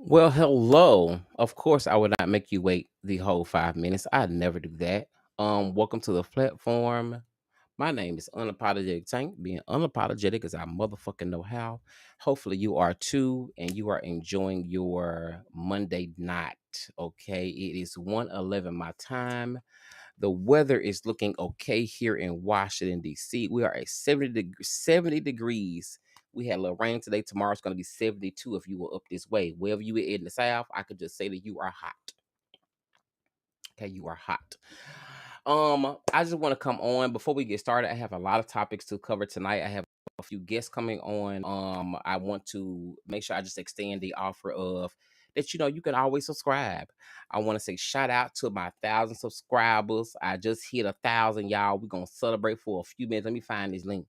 Well, hello. Of course, I would not make you wait the whole 5 minutes. I'd never do that. Welcome to the platform. My name is Unapologetic Tank. Being unapologetic is I motherfucking know how. Hopefully, you are too, and you are enjoying your Monday night. Okay, it is 1:11 my time. The weather is looking okay here in Washington, D.C. We are at 70 degrees. We had a little rain today. Tomorrow's going to be 72 if you were up this way. Wherever you are in the South, I could just say that you are hot. Okay, you are hot. I just want to come on before we get started. I have a lot of topics to cover tonight. I have a few guests coming on. I want to make sure I just extend the offer of that you can always subscribe. I want to say shout out to my 1,000 subscribers. I just hit 1,000, y'all. We're gonna celebrate for a few minutes. Let me find this link.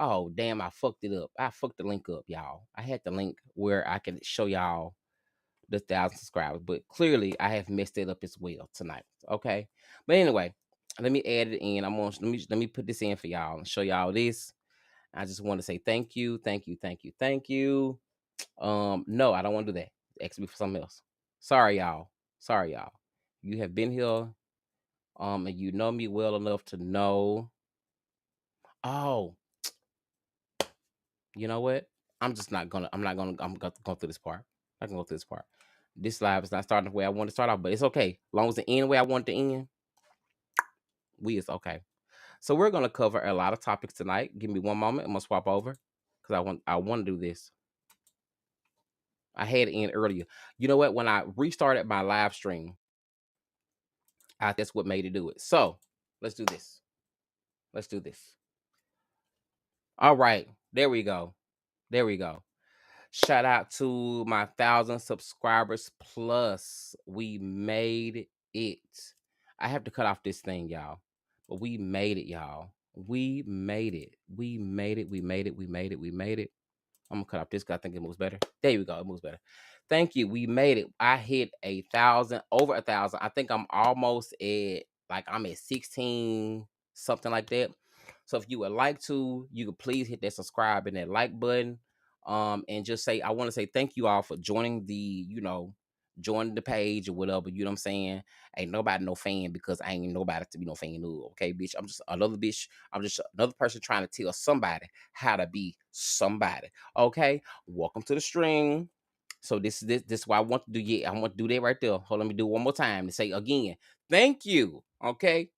Oh damn, I fucked it up. I fucked the link up, y'all. I had the link where I can show y'all the 1,000 subscribers, but clearly I have messed it up as well tonight. Okay, but anyway, let me add it in. Let me put this in for y'all and show y'all this. I just want to say thank you, thank you, thank you, thank you. No, I don't want to do that. Ask me for something else. Sorry, y'all. Sorry, y'all. You have been here, and you know me well enough to know. Oh, you know what? I'm just not gonna. I'm not gonna. I'm gonna go through this part. I can go through this part. This live is not starting the way I want to start off, but it's okay. As long as it end the way I want it to end, we is okay. So we're gonna cover a lot of topics tonight. Give me one moment. I'm gonna swap over because I want to do this. I had it in earlier. You know what? When I restarted my live stream, that's what made it do it. So let's do this. Let's do this. All right. There we go. There we go. Shout out to my 1,000 subscribers plus. We made it. I have to cut off this thing, y'all. But we made it, y'all. We made it. We made it. We made it. We made it. We made it. I'm gonna cut off this because I think it moves better. There you go. It moves better. Thank you. We made it. I hit 1,000, over 1,000. I think I'm almost at I'm at 16, something like that. So if you would like to, you could please hit that subscribe and that like button. And just say I want to say thank you all for joining joining the page or whatever. You know what I'm saying? Ain't nobody no fan because I ain't nobody to be no fan of. Okay, bitch. I'm just another bitch. I'm just another person trying to tell somebody how to be somebody. Okay, welcome to the stream. So this is what I want to do. Yeah, I want to do that right there. Hold on, let me do it one more time to say again. Thank you. Okay.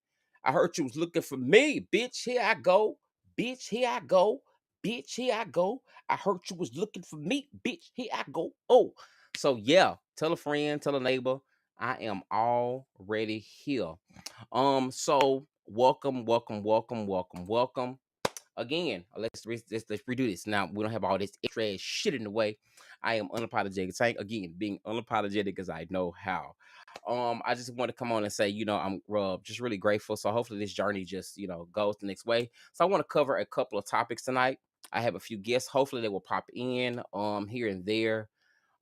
I heard you was looking for me, bitch. Here I go. Bitch, here I go. Bitch, here I go. I heard you was looking for me, bitch. Here I go. Oh, so yeah, tell a friend, tell a neighbor. I am already here. So welcome, welcome, welcome, welcome, welcome. Again, let's redo this. Now we don't have all this extra ass shit in the way. I am unapologetic. Tank again, being unapologetic as I know how. I just want to come on and say, I'm just really grateful. So hopefully this journey just goes the next way. So I want to cover a couple of topics tonight. I have a few guests. Hopefully they will pop in here and there.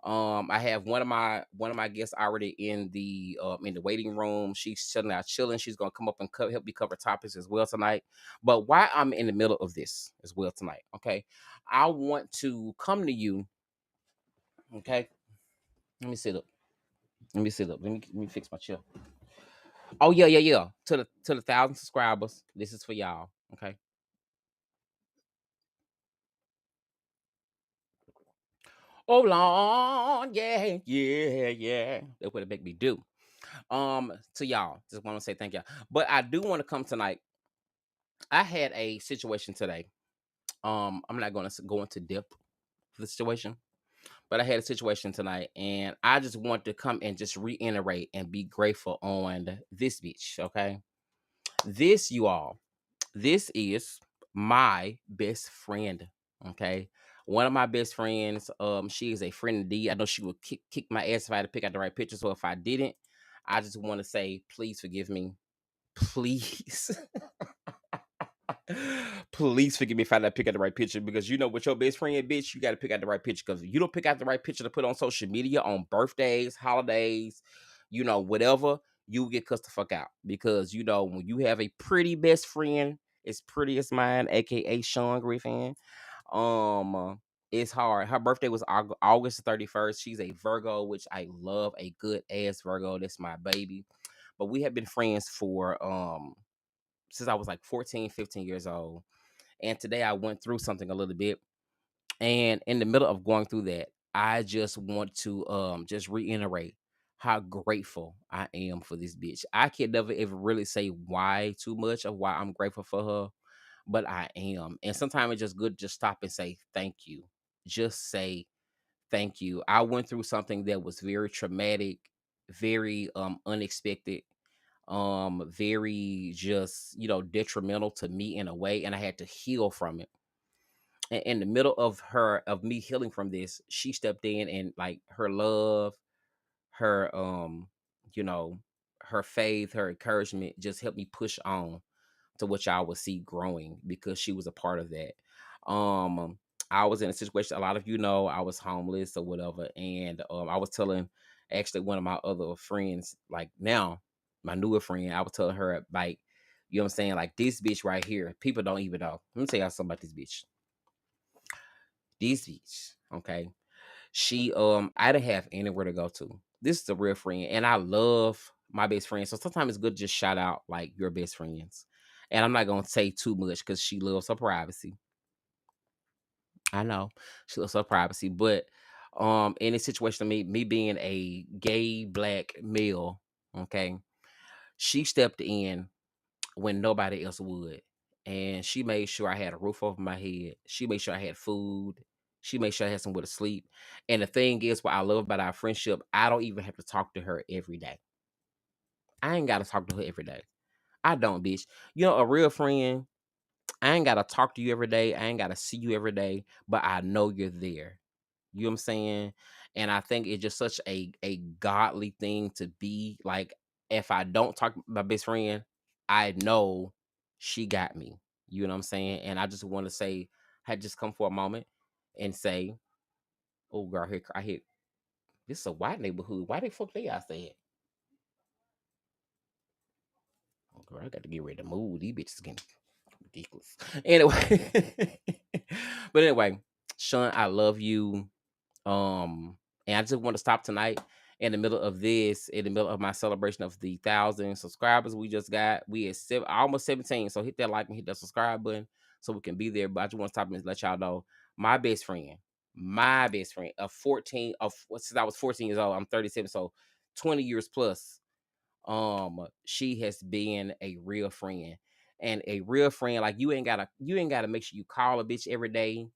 I have one of my guests already in the waiting room. She's chilling out, chilling. She's gonna come up and help me cover topics as well tonight. But why I'm in the middle of this as well tonight, okay? I want to come to you, okay? Let me sit up. Let me sit up. Let me fix my chair. Oh yeah, yeah, yeah. To the 1,000 subscribers, this is for y'all, okay? Oh Lord, yeah, yeah, yeah. That's what it make me do. To y'all, just want to say thank y'all. But I do want to come tonight. I had a situation today. I'm not going to go into depth for the situation, but I had a situation tonight, and I just want to come and just reiterate and be grateful on this bitch. Okay, this you all, this is my best friend. Okay, one of my best friends. She is a friend indeed. I know she would kick my ass if I had to pick out the right picture. So if I didn't, I just want to say, please forgive me. Please. Please forgive me if I didn't pick out the right picture because with your best friend, bitch, you got to pick out the right picture because if you don't pick out the right picture to put on social media on birthdays, holidays, whatever, you will get cussed the fuck out because when you have a pretty best friend, as pretty as mine, aka Sean Griffin, um, It's hard. Her birthday was August 31st. She's a Virgo, which I love, a good ass Virgo. That's my baby. But we have been friends for since I was like 14, 15 years old. And today I went through something a little bit. And in the middle of going through that, I just want to just reiterate how grateful I am for this bitch. I can never ever really say why too much of why I'm grateful for her, but I am. And sometimes it's just good to just stop and say thank you. Just say thank you. I went through something that was very traumatic, very unexpected, very just, detrimental to me in a way, and I had to heal from it. And in the middle of me healing from this, she stepped in, and like her love, her you know, her faith, her encouragement just helped me push on to what y'all would see growing, because she was a part of that. Um, I was in a situation, a lot of you know, I was homeless or whatever, and I was telling actually one of my other friends, like now, my newer friend, I was telling her like, you know what I'm saying, like this bitch right here, people don't even know. Let me tell y'all something about this bitch. This bitch, okay. She I didn't have anywhere to go to. This is a real friend, and I love my best friend. So sometimes it's good to just shout out like your best friends. And I'm not gonna say too much because she loves her privacy. I know she loves her privacy, but in this situation, me being a gay black male, okay, she stepped in when nobody else would. And she made sure I had a roof over my head. She made sure I had food. She made sure I had somewhere to sleep. And the thing is, what I love about our friendship, I don't even have to talk to her every day. I ain't got to talk to her every day. I don't, bitch. You know, a real friend, I ain't got to talk to you every day. I ain't got to see you every day, but I know you're there. You know what I'm saying? And I think it's just such a godly thing to be. Like, if I don't talk to my best friend, I know she got me. You know what I'm saying? And I just want to say, I just come for a moment and say, oh girl, here I hit this is a white neighborhood. Why the fuck they outside? Oh girl, I got to get ready to move. These bitches getting ridiculous. Anyway. But anyway, Sean, I love you. And I just want to stop tonight in the middle of this, in the middle of my celebration of the 1,000 subscribers we just got. We at almost 17. So hit that like and hit that subscribe button so we can be there. But I just want to stop and let y'all know my best friend of 14 of since I was 14 years old. I'm 37, so 20 years plus. She has been a real friend. And a real friend, like you ain't gotta make sure you call a bitch every day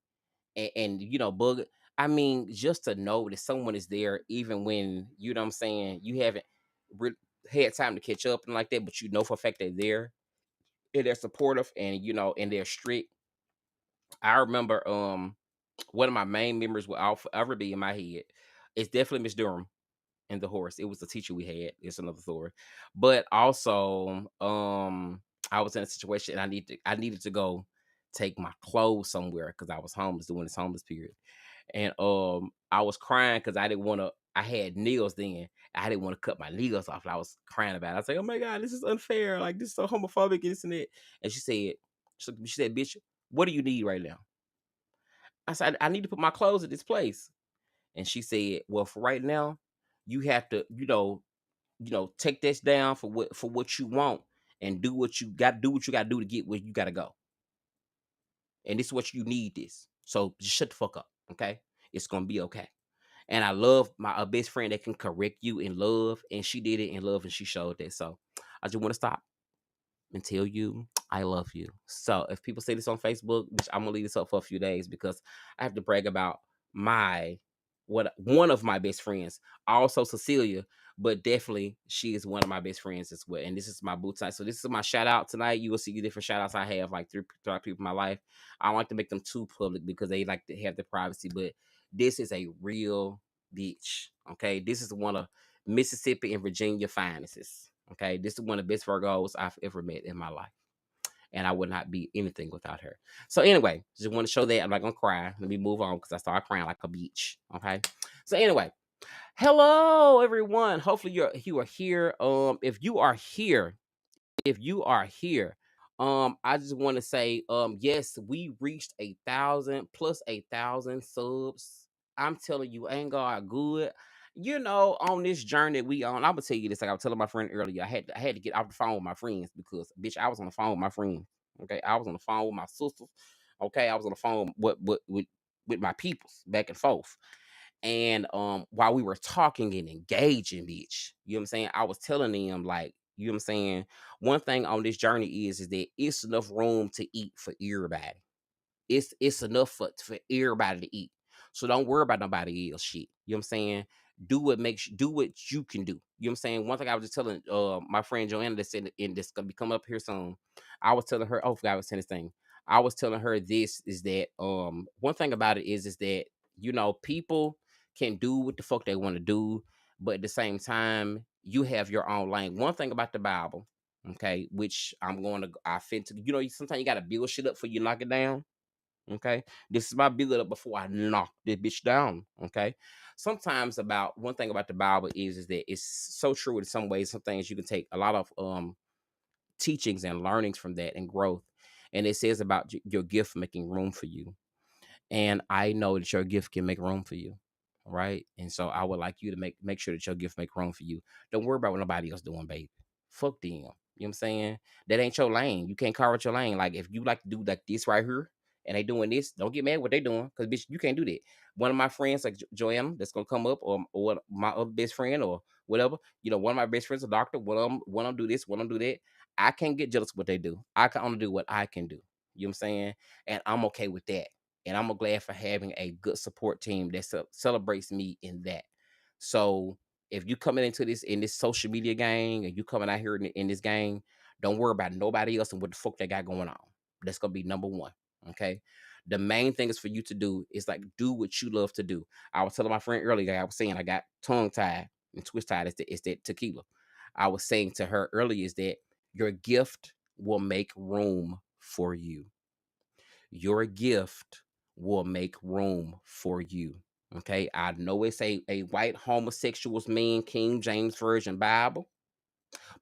and bug it. I mean, just to know that someone is there, even when you know what I'm saying, you haven't re- had time to catch up and like that, but you know for a fact they're there and they're supportive and and they're strict. I remember one of my main members will all forever be in my head. It's definitely Miss Durham and the horse. It was the teacher we had. It's another story. But also, I was in a situation and I needed to go take my clothes somewhere because I was homeless during this homeless period. And I was crying because I didn't want to. I had nails then. I didn't want to cut my nails off. And I was crying about it. I was like, "Oh my god, this is unfair. Like this is so homophobic, this and that." And she said, "Bitch, what do you need right now?" I said, "I need to put my clothes at this place." And she said, "Well, for right now, you have to, take this down for what you want and do what you got. Do what you got to do to get where you got to go. And this is what you need. This. So just shut the fuck up, okay? It's gonna be okay." And I love my best friend that can correct you in love, and she did it in love, and she showed that. So I just want to stop and tell you I love you. So if people say this on Facebook, which I'm gonna leave this up for a few days because I have to brag about my one of my best friends, also Cecilia, but definitely she is one of my best friends as well. And this is my boot time. So this is my shout out tonight. You will see the different shout outs I have, like three people in my life. I don't like to make them too public because they like to have the privacy, but this is a real bitch. Okay. This is one of Mississippi and Virginia finances. Okay. This is one of the best Virgos I've ever met in my life. And I would not be anything without her. So anyway, just want to show that I'm not gonna cry. Let me move on because I started crying like a beach. Okay. So anyway, hello everyone. Hopefully you are here. If you are here, I just want to say, yes, we reached 1,000 plus 1,000 subs. I'm telling you, ain't God good? You know, on this journey we on, I'm gonna tell you this. Like I was telling my friend earlier, I had to get off the phone with my friends because, bitch, I was on the phone with my friends. Okay, I was on the phone with my sisters. Okay, I was on the phone with my peoples back and forth. And while we were talking and engaging, bitch, you know what I'm saying? I was telling them, like, you know what I'm saying? One thing on this journey is that it's enough room to eat for everybody. It's enough for everybody to eat. So don't worry about nobody else shit. You know what I'm saying? Do what you can do. You know what I'm saying? One thing I was just telling my friend Joanna that said, and this gonna be coming up here soon. I was telling her, oh, I forgot I was saying this thing. I was telling her this is that one thing about it is that, you know, people can do what the fuck they want to do, but at the same time, you have your own lane. One thing about the Bible, okay, which I fit to, you know, sometimes you gotta build shit up for you knock it down. Okay. This is my build up before I knock this bitch down. Okay. Sometimes about one thing about the Bible is that it's so true in some ways. Some things you can take a lot of teachings and learnings from that and growth. And it says about your gift making room for you. And I know that your gift can make room for you. Right. And so I would like you to make sure that your gift make room for you. Don't worry about what nobody else doing, baby. Fuck them. You know what I'm saying? That ain't your lane. You can't carve out your lane. Like if you like to do like this right here and they doing this, don't get mad what they doing. Cause bitch, you can't do that. One of my friends, like Joanna, that's gonna come up, or my other best friend or whatever, you know, one of my best friends, a doctor, one of them do this, one of them do that. I can't get jealous of what they do. I can only do what I can do. You know what I'm saying? And I'm okay with that. And I'm glad for having a good support team that celebrates me in that. So if you coming into this in this social media gang and you coming out here in this gang, don't worry about nobody else and what the fuck they got going on. That's gonna be number one. Okay. The main thing is for you to do is like do what you love to do. I was telling my friend earlier, like I was saying I got tongue tied and twist tied. It's that tequila. I was saying to her earlier is that your gift will make room for you. Your gift will make room for you. Okay. I know it's a white homosexuals mean King James Version Bible,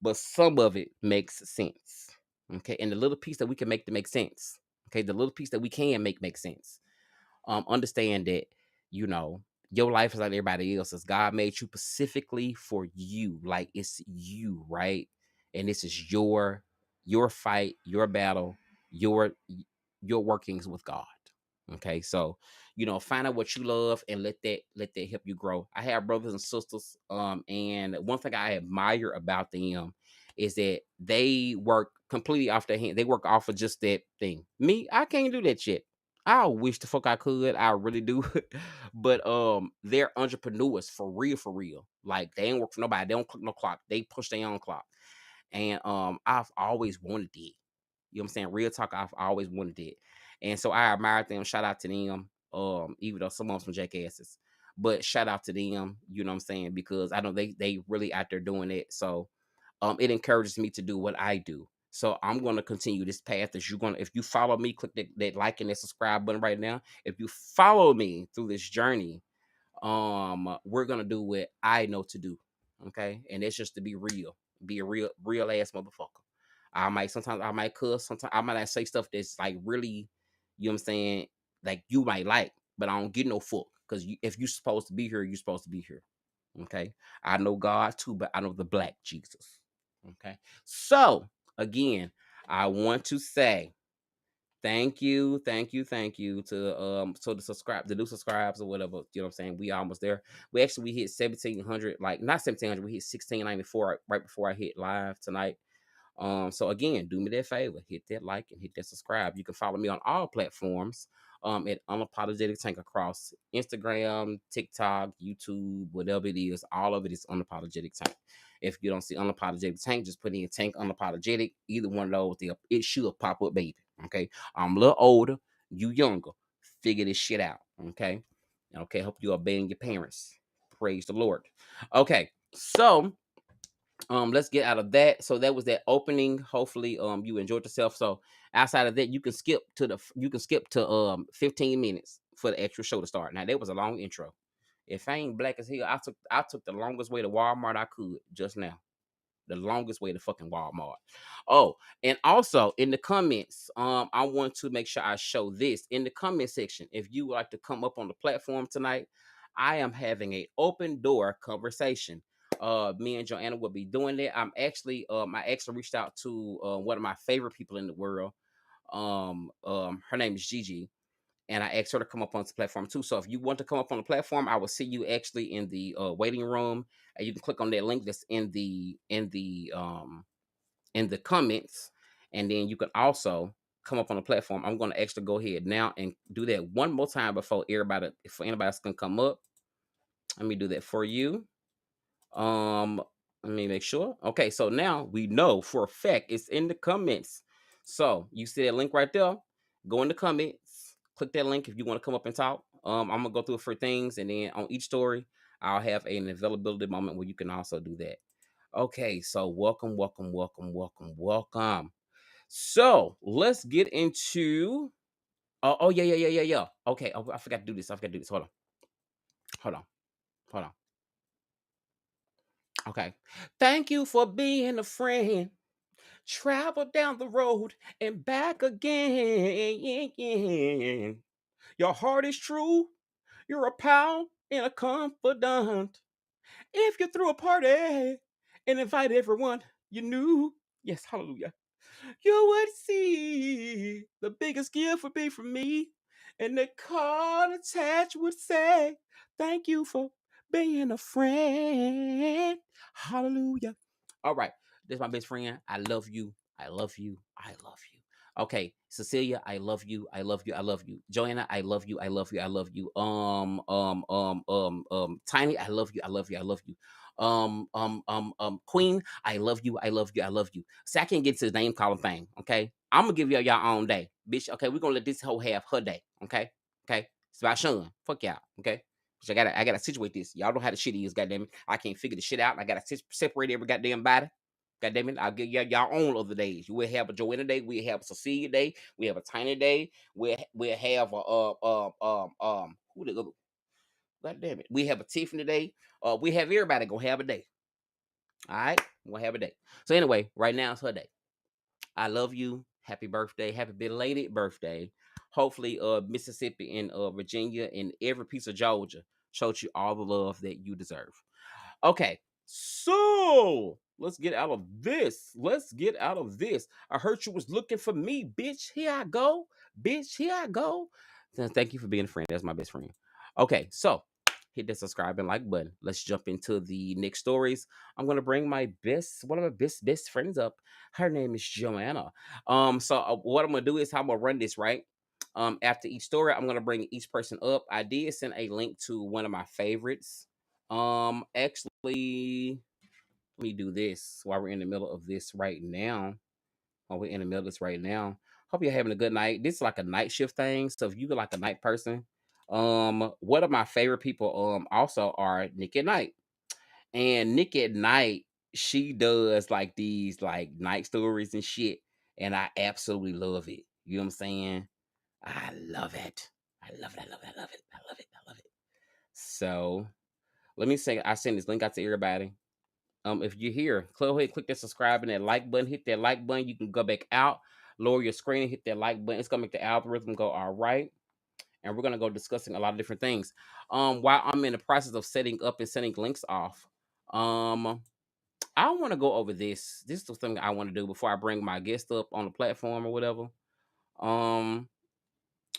but some of it makes sense. Okay. And the little piece that we can make to make sense. Okay. The little piece that we can make sense. Understand that, you know, your life is like everybody else's. God made you specifically for you. Like it's you, right? And this is your fight, your battle, your your workings with God. Okay, so you know, find out what you love and let that help you grow. I have brothers and sisters, and one thing I admire about them is that they work completely off their hand. They work off of just that thing. Me, I can't do that shit. I wish the fuck I could. I really do. But they're entrepreneurs for real, for real. Like they ain't work for nobody. They don't click no clock. They push their own clock. And I've always wanted it. You know what I'm saying? Real talk, I've always wanted it. And so I admire them. Shout out to them. Even though some of them some jackasses. But shout out to them, you know what I'm saying? Because I know they really out there doing it. So it encourages me to do what I do. So I'm gonna continue this path that you're gonna, if you follow me, click that like and that subscribe button right now. If you follow me through this journey, we're gonna do what I know to do. Okay. And it's just to be a real ass motherfucker. Sometimes I might cuss, sometimes I might not say stuff that's like really, you know what I'm saying, like you might like, but I don't get no fuck. Because if you're supposed to be here, you're supposed to be here. Okay. I know God too, but I know the black Jesus. Okay. So again, I want to say thank you to so the new subscribes or whatever, you know what I'm saying? We almost there. We hit 1,700, like not 1,700, we hit 1,694 right before I hit live tonight. So again, do me that favor, hit that like and hit that subscribe. You can follow me on all platforms at Unapologetic Tank across Instagram, TikTok, YouTube, whatever it is. All of it is Unapologetic Tank. If you don't see Unapologetic Tank, just put in Tank Unapologetic. Either one of those, it should pop up, baby. Okay, I'm a little older, you younger. Figure this shit out. Okay, okay. Hope you are obeying your parents. Praise the Lord. Okay, so let's get out of that. So that was that opening. Hopefully you enjoyed yourself. So outside of that, you can skip to 15 minutes for the extra show to start. Now that was a long intro. If I ain't black as hell, I took the longest way to Walmart I could just now. The longest way to fucking Walmart. Oh, and also in the comments, I want to make sure I show this in the comment section. If you would like to come up on the platform tonight, I am having a open door conversation. Me and Joanna will be doing that. I actually reached out to one of my favorite people in the world. Her name is Gigi, and I asked her to come up on the platform too. So if you want to come up on the platform, I will see you actually in the waiting room, and you can click on that link that's in the comments, and then you can also come up on the platform. I'm going to actually go ahead now and do that one more time before anybody else can come up. Let me do that for you. Let me make sure. Okay, so now we know for a fact it's in the comments. So you see that link right there. Go in the comments, click that link if you want to come up and talk. I'm gonna go through a few things, and then on each story, I'll have an availability moment where you can also do that. Okay, so welcome, welcome, welcome, welcome, welcome. So let's get into. Oh yeah, yeah, yeah, yeah, yeah. Okay, I forgot to do this. I forgot to do this. Hold on, hold on, hold on. Okay. Thank you for being a friend. Travel down the road and back again. Your heart is true. You're a pal and a confidant. If you threw a party and invite everyone you knew, yes, hallelujah, you would see the biggest gift would be from me. And the card attached would say, thank you for being a friend. Hallelujah. All right. This is my best friend. I love you. I love you. I love you. Okay, Cecilia, I love you. I love you. I love you. Joanna, I love you. I love you. I love you. Tiny, I love you. I love you. I love you. Queen, I love you. I love you. I love you. See, I can't get to the name calling thing. Okay, I'm gonna give y'all your own day, bitch. Okay, we're gonna let this hoe have her day. Okay, okay. It's about Sean. Fuck y'all. Okay. So I gotta situate this. Y'all know how the shit is, goddamn it. I can't figure the shit out. I gotta separate every goddamn body. God damn it, I'll give y'all own other days. We'll have a Joanna day, we'll have a Cecilia day, we have a Tiny day, we'll have a who the other, God damn it, we have a Tiffany day. We have everybody gonna have a day. All right, we'll have a day. So anyway, right now it's her day. I love you. Happy birthday. Happy belated birthday. Hopefully, Mississippi and Virginia and every piece of Georgia showed you all the love that you deserve. Okay, so let's get out of this. Let's get out of this. I heard you was looking for me, bitch. Here I go, bitch. Here I go. Thank you for being a friend. That's my best friend. Okay, so hit that subscribe and like button. Let's jump into the next stories. I'm gonna bring one of my best friends up. Her name is Joanna. So what I'm gonna do is how I'm gonna run this, right? After each story, I'm gonna bring each person up. I did send a link to one of my favorites. Actually, let me do this while we're in the middle of this right now. While we're in the middle of this right now. Hope you're having a good night. This is like a night shift thing. So if you're like a night person, one of my favorite people also are Nick at Night. And Nick at Night, she does like these like night stories and shit. And I absolutely love it. You know what I'm saying? I love it. I love it. I love it. I love it. I love it. I love it. So let me say I send this link out to everybody. If you're here, go ahead, click that subscribe and that like button. Hit that like button. You can go back out, lower your screen, and hit that like button. It's gonna make the algorithm go all right. And we're gonna go discussing a lot of different things. While I'm in the process of setting up and sending links off, I want to go over this. This is the thing I want to do before I bring my guest up on the platform or whatever. Um,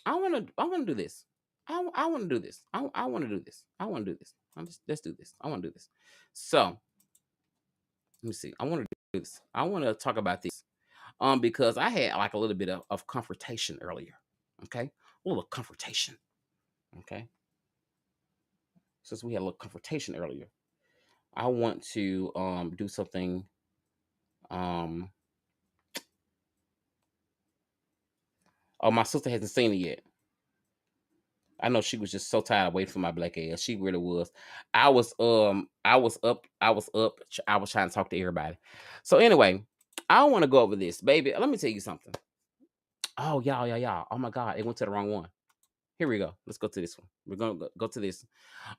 I want to do this. I want to do this. I want to do this. I want to do this. Let's do this. I want to do this. So let me see. I want to do this. I want to talk about this. Because I had like a little bit of confrontation earlier. Okay, a little confrontation. Okay, since we had a little confrontation earlier, I want to do something. Um, oh, my sister hasn't seen it yet. I know she was just so tired of waiting for my black ass. She really was. I was up. I was trying to talk to everybody. So anyway, I want to go over this, baby. Let me tell you something. Oh, y'all. Oh my God, it went to the wrong one. Here we go. Let's go to this one. We're gonna go to this.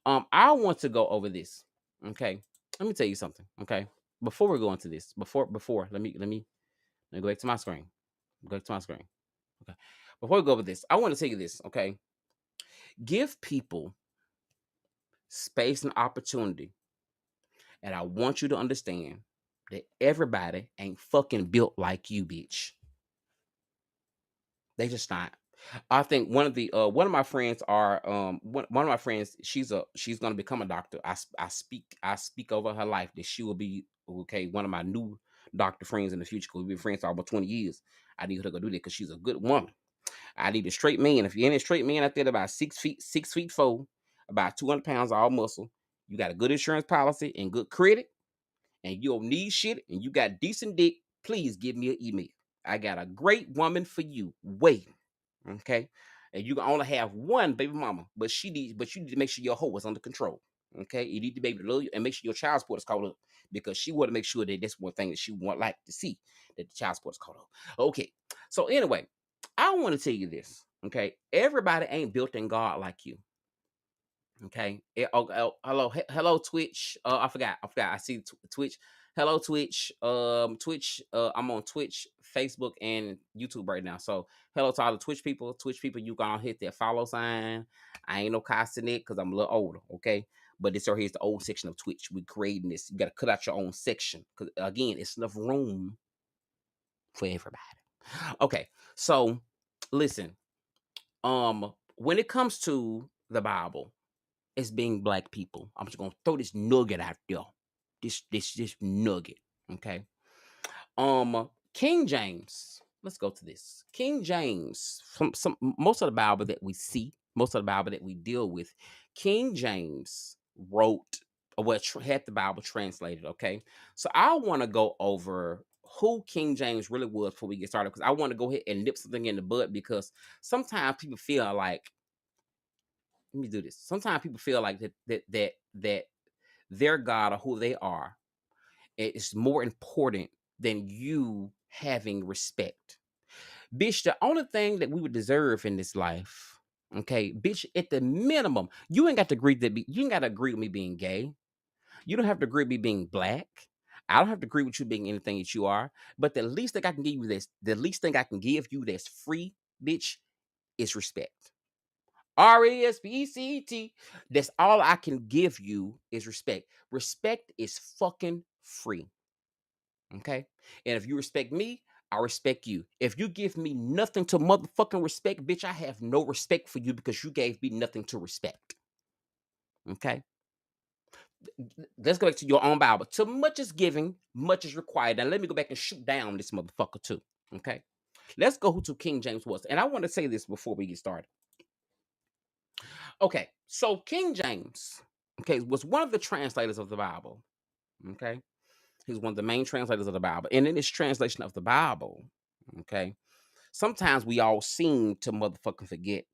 I want to go over this. Okay. Let me tell you something. Okay. before we go into this, before let me go back to my screen. Go back to my screen. Okay. Before we go over this, I want to tell you this. Okay, give people space and opportunity, and I want you to understand that everybody ain't fucking built like you, bitch. They just not. I think one of my friends are one of my friends, she's gonna become a doctor. I speak over her life that she will be okay, one of my new doctor friends in the future, because we've been friends for almost 20 years. I need her to go do that because she's a good woman. I need a straight man. If you're in a straight man out there about 6 feet, 6 feet 4, about 200 pounds, all muscle, you got a good insurance policy and good credit, and you don't need shit, and you got decent dick, please give me an email. I got a great woman for you. Wait. Okay. And you can only have one baby mama, but you need to make sure your hoe is under control. Okay. You need to be able to love you and make sure your child support is caught up, because she want to make sure that that's one thing that she want like to see, that the child support is caught up. Okay. So anyway, I want to tell you this. Okay. Everybody ain't built in God like you. Okay. Hello, Twitch. I forgot. I see Twitch. Hello, Twitch. Twitch. I'm on Twitch, Facebook, and YouTube right now. So, hello to all the Twitch people. Twitch people, you gonna hit that follow sign. I ain't no casting it because I'm a little older. Okay. But this right here is the old section of Twitch. We creating this. You gotta cut out your own section, because again, it's enough room for everybody. Okay. So, listen. When it comes to the Bible, as being black people, I'm just gonna throw this nugget out there. This nugget. Okay. King James. Let's go to this. King James. From some most of the Bible that we see, most of the Bible that we deal with, King James wrote or what had the Bible translated. Okay. So I want to go over who King James really was before we get started, because I want to go ahead and nip something in the bud, because sometimes people feel like, let me do this. Sometimes people feel like that their God or who they are is more important than you having respect. Bitch, the only thing that we would deserve in this life, okay, bitch, at the minimum, you ain't got to agree you ain't got to agree with me being gay. You don't have to agree with me being black. I don't have to agree with you being anything that you are. But the least thing I can give you the least thing I can give you that's free, bitch, is respect. RESPECT. That's all I can give you is respect. Respect is fucking free. Okay. And if you respect me, I respect you. If you give me nothing to motherfucking respect, bitch, I have no respect for you because you gave me nothing to respect. Okay. Let's go back to your own Bible. To much is given, much is required. Now let me go back and shoot down this motherfucker too. Okay. Let's go to King James was. And I want to say this before we get started. Okay. So King James, okay, was one of the translators of the Bible. Okay. He's one of the main translators of the Bible. And in his translation of the Bible, okay, sometimes we all seem to motherfucking forget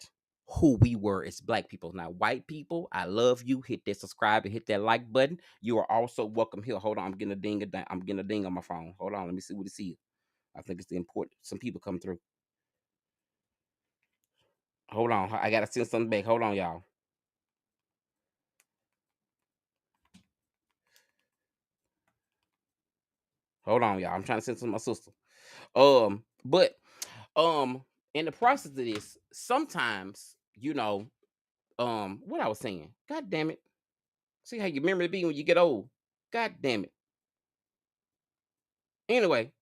who we were as black people. Now, white people, I love you. Hit that subscribe and hit that like button. You are also welcome here. Hold on, I'm getting a ding. I'm getting a ding on my phone. Hold on, let me see what it is. I think it's the important. Some people come through. Hold on, I gotta send something back. Hold on, y'all. Hold on, y'all. I'm trying to send something to my sister. But in the process of this, sometimes what I was saying. God damn it. See how your memory be when you get old. God damn it. Anyway,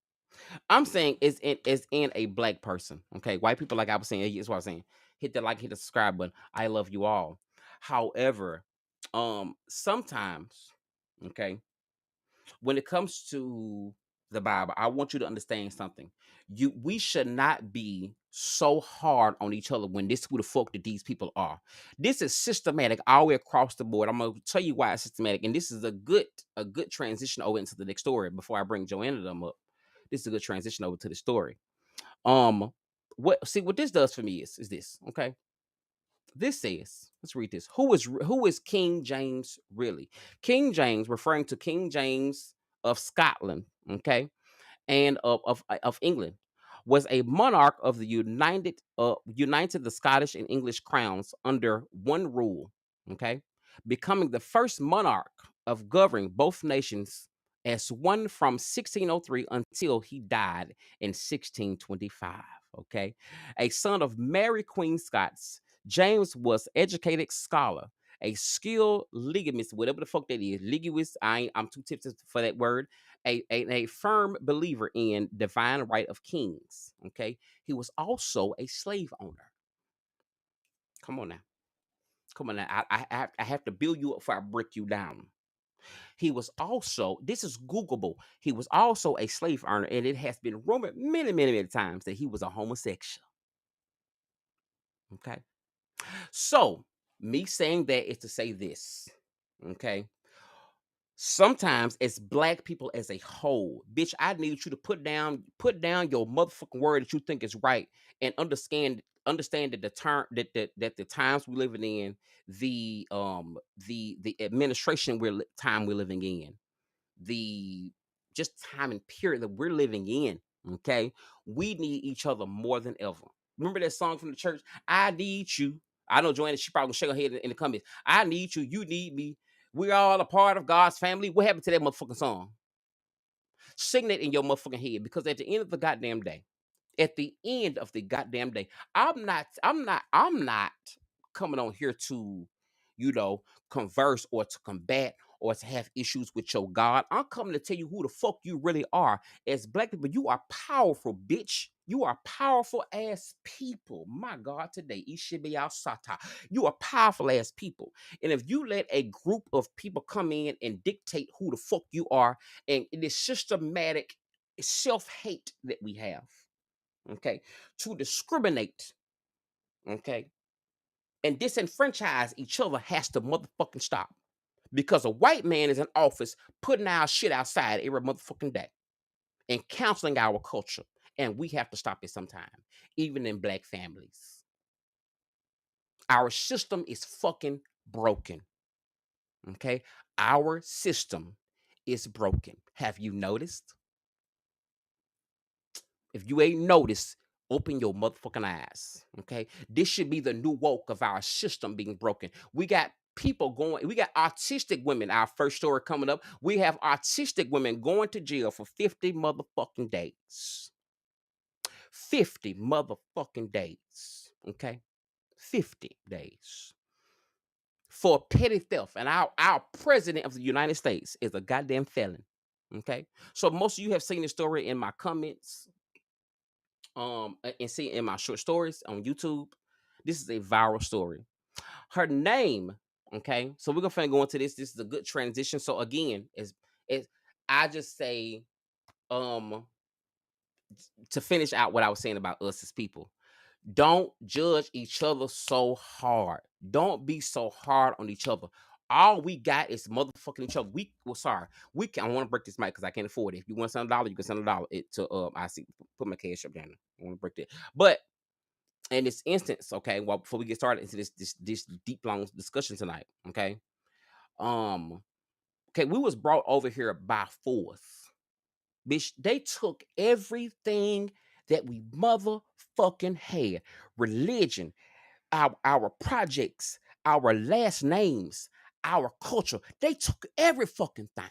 I'm saying it's in a black person. Okay. White people, like I was saying, that's what I was saying. Hit the like, hit the subscribe button. I love you all. However, sometimes, okay, when it comes to the Bible, I want you to understand something. We should not be so hard on each other when this is who the fuck that these people are. This is systematic all the way across the board. I'm gonna tell you why it's systematic, and this is a good transition over into the next story before I bring Joanna them up. This is a good transition over to the story. Um, what this does for me is this, okay? This says, let's read this. Who is King James really? King James, referring to King James of Scotland, okay, and of England, was a monarch of the united the Scottish and English crowns under one rule, okay, becoming the first monarch of governing both nations as one from 1603 until he died in 1625. Okay. A son of Mary Queen Scots, James was educated scholar, a skilled ligamist, whatever the fuck that is. Linguist, I'm too tipsy for that word. A firm believer in divine right of kings. Okay. He was also a slave owner. Come on now. Come on now. I have to build you up before I break you down. He was also, this is Googleable. He was also a slave owner, and it has been rumored many, many, many times that he was a homosexual. Okay. So, me saying that is to say this. Okay. Sometimes as black people as a whole, bitch, I need you to put down your motherfucking word that you think is right and understand that the term that the times we're living in, the administration time we're living in, the just time and period that we're living in. Okay, we need each other more than ever. Remember that song from the church? I need you. I know Joanna, she probably gonna shake her head in the comments. I need you, you need me. We all a part of God's family. What happened to that motherfucking song? Sing that in your motherfucking head, because at the end of the goddamn day, at the end of the goddamn day, I'm not coming on here to, you know, converse or to combat or to have issues with your God. I'm coming to tell you who the fuck you really are. As black people, you are powerful, bitch. You are powerful ass people. My God, today, Ishibiya Sata. You are powerful ass people. And if you let a group of people come in and dictate who the fuck you are, and this systematic self-hate that we have, okay, to discriminate, okay, and disenfranchise each other has to motherfucking stop. Because a white man is in office putting our shit outside every motherfucking day and counseling our culture. And we have to stop it sometime, even in black families. Our system is fucking broken. Okay? Our system is broken. Have you noticed? If you ain't noticed, open your motherfucking eyes. Okay. This should be the new woke of our system being broken. We got people going, we got autistic women. Our first story coming up. We have autistic women going to jail for 50 motherfucking days. 50 motherfucking days. Okay. 50 days for petty theft. And our president of the United States is a goddamn felon. Okay. So most of you have seen the story in my comments, and see in my short stories on YouTube. This is a viral story. Her name, okay. So we're gonna finna go into this. This is a good transition. So again, is I just say, um to finish out what I was saying about us as people. Don't judge each other so hard. Don't be so hard on each other. All we got is motherfucking each other. We can. I want to break this mic because I can't afford it. If you want to send $1, you can send $1. It to I see. Put my cash up down. I want to break that. But in this instance, okay, well, before we get started into this deep long discussion tonight, okay, um, okay, we was brought over here by force, bitch. They took everything that we motherfucking had: religion, our projects, our last names, our culture. They took every fucking thing,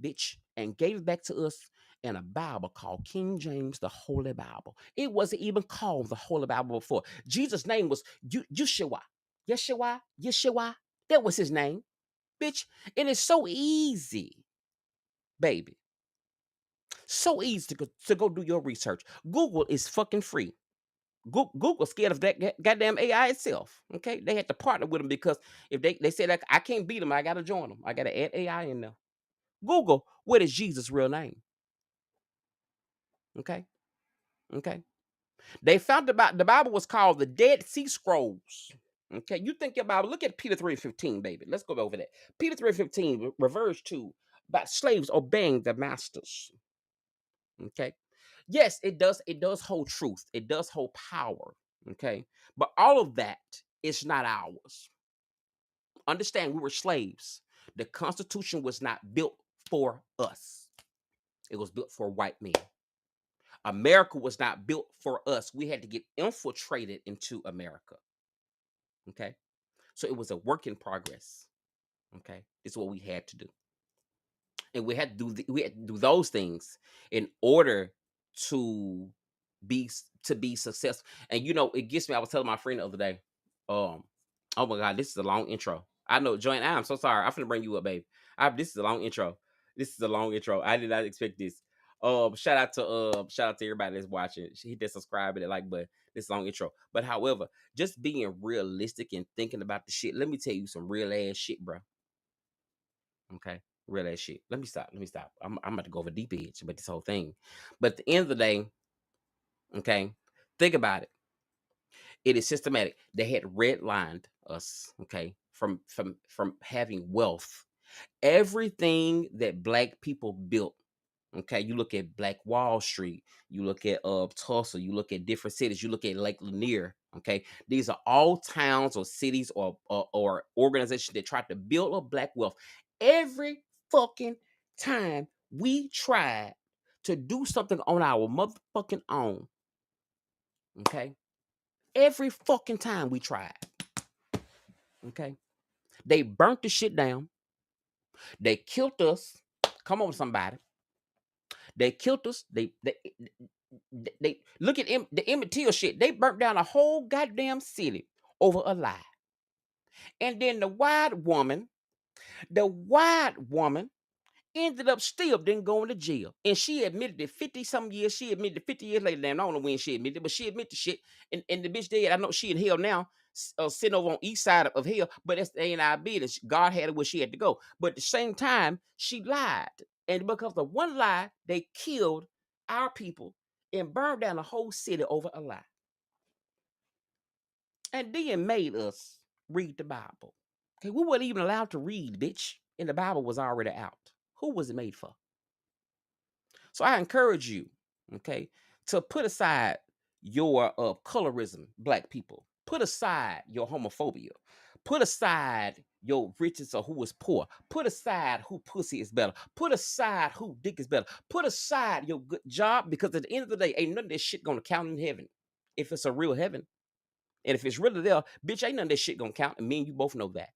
bitch, and gave it back to us in a Bible called King James, the Holy Bible. It wasn't even called the Holy Bible before. Jesus' name was Yeshua. Yeshua, Yeshua. That was his name, bitch. And it's so easy, baby. So easy to go do your research. Google is fucking free. Google scared of that goddamn AI itself. Okay, they had to partner with them because if they said that I can't beat them, I gotta join them. I gotta add AI in there. Google, what is Jesus' real name? Okay, okay. They found about the Bible was called the Dead Sea Scrolls. Okay, you think your Bible? Look at Peter 3:15, baby. Let's go over that. Peter 3:15 refers to about slaves obeying their masters. Okay, yes, it does. It does hold truth. It does hold power. Okay, but all of that is not ours. Understand, we were slaves. The Constitution was not built for us. It was built for white men. America was not built for us. We had to get infiltrated into America. Okay. So it was a work in progress. Okay. This is what we had to do. and we had to do those things in order to be successful. And it gets me. I was telling my friend the other day, um, oh my god, this is a long intro. I know, Joanne. I'm so sorry. I'm finna bring you up, baby. This is a long intro. This is a long intro. I did not expect this. Shout out to everybody that's watching. Hit that subscribe and that like button. This long intro. But however, just being realistic and thinking about the shit. Let me tell you some real ass shit, bro. Okay, real ass shit. Let me stop. Let me stop. I'm about to go over deep edge about this whole thing. But at the end of the day, okay, think about it. It is systematic. They had redlined us, okay, from having wealth. Everything that black people built. Okay, you look at Black Wall Street, you look at Tulsa, you look at different cities, you look at Lake Lanier. Okay, these are all towns or cities or organizations that tried to build up black wealth. Every fucking time we tried to do something on our motherfucking own, okay, every fucking time we tried, okay, they burnt the shit down. They killed us. Come on, somebody. They killed us. They look at the Emmett Till shit. They burnt down a whole goddamn city over a lie. And then the white woman ended up still didn't go into jail. And she admitted it 50 some years. She admitted it 50 years later. Damn, I don't know when she admitted it, but she admitted the shit. And the bitch dead. I know she in hell now, sitting over on east side of hell, but that's ain't our business. God had her where she had to go. But at the same time, she lied. And because of one lie, they killed our people and burned down the whole city over a lie. And then made us read the Bible. Okay, we weren't even allowed to read, bitch. And the Bible was already out. Who was it made for? So I encourage you, okay, to put aside your colorism, black people. Put aside your homophobia. Put aside your riches or who is poor. Put aside who pussy is better. Put aside who dick is better. Put aside your good job, because at the end of the day, ain't none of this shit gonna count in heaven. If it's a real heaven. And if it's really there, bitch, ain't none of this shit gonna count. And me and you both know that.